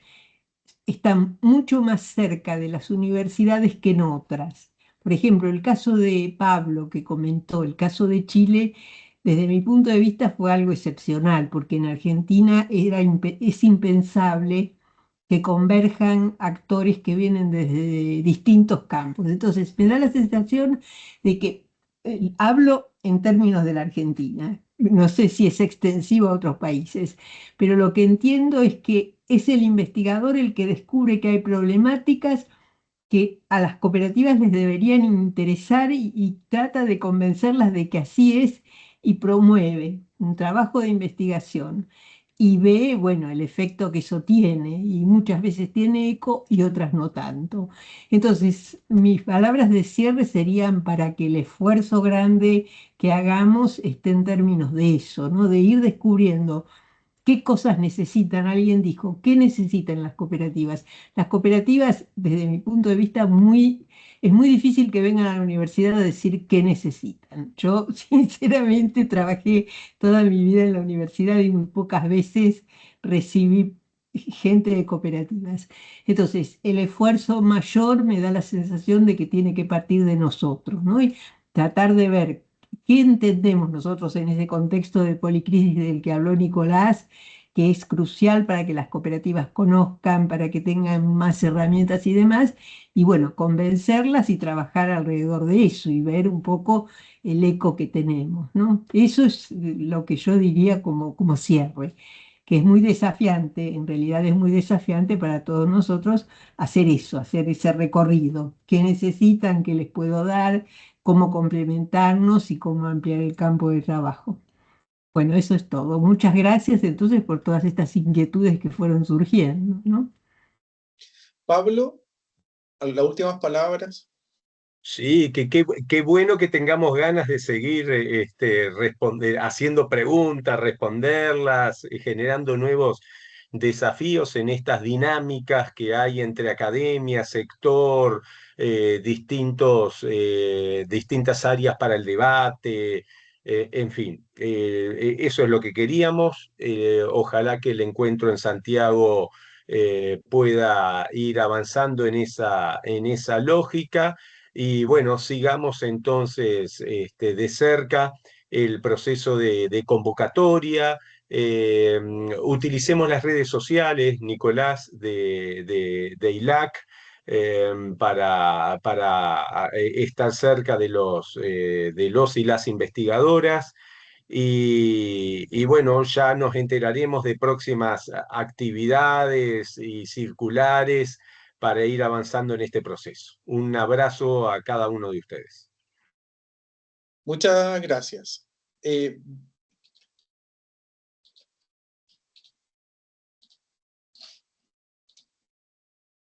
están mucho más cerca de las universidades que en otras. Por ejemplo, el caso de Pablo que comentó, el caso de Chile, desde mi punto de vista fue algo excepcional, porque en Argentina es impensable que converjan actores que vienen desde distintos campos. Entonces, me da la sensación de que hablo en términos de la Argentina. No sé si es extensivo a otros países, pero lo que entiendo es que es el investigador el que descubre que hay problemáticas que a las cooperativas les deberían interesar y trata de convencerlas de que así es y promueve un trabajo de investigación y ve, bueno, el efecto que eso tiene y muchas veces tiene eco y otras no tanto. Entonces, mis palabras de cierre serían para que el esfuerzo grande que hagamos esté en términos de eso, ¿no? De ir descubriendo ¿qué cosas necesitan? Alguien dijo, ¿qué necesitan las cooperativas? Las cooperativas, desde mi punto de vista, es muy difícil que vengan a la universidad a decir qué necesitan. Yo, sinceramente, trabajé toda mi vida en la universidad y muy pocas veces recibí gente de cooperativas. Entonces, el esfuerzo mayor me da la sensación de que tiene que partir de nosotros, ¿no? Y tratar de ver ¿qué entendemos nosotros en ese contexto de policrisis del que habló Nicolás, que es crucial para que las cooperativas conozcan, para que tengan más herramientas y demás? Y bueno, convencerlas y trabajar alrededor de eso y ver un poco el eco que tenemos, ¿no? Eso es lo que yo diría como cierre, que es muy desafiante, en realidad es muy desafiante para todos nosotros hacer eso, hacer ese recorrido. ¿Qué necesitan? ¿Qué les puedo dar? Cómo complementarnos y cómo ampliar el campo de trabajo. Bueno, eso es todo. Muchas gracias entonces por todas estas inquietudes que fueron surgiendo, ¿no? Pablo, las últimas palabras. Sí, qué bueno que tengamos ganas de seguir haciendo preguntas, responderlas, generando nuevos desafíos en estas dinámicas que hay entre academia, sector, distintas áreas para el debate, en fin, eso es lo que queríamos. Ojalá que el encuentro en Santiago pueda ir avanzando en esa lógica. Y bueno, sigamos entonces de cerca el proceso de convocatoria. Utilicemos las redes sociales, Nicolás, de ILAC, para estar cerca de los y las investigadoras. y bueno, ya nos enteraremos de próximas actividades y circulares para ir avanzando en este proceso. Un abrazo a cada uno de ustedes. Muchas gracias.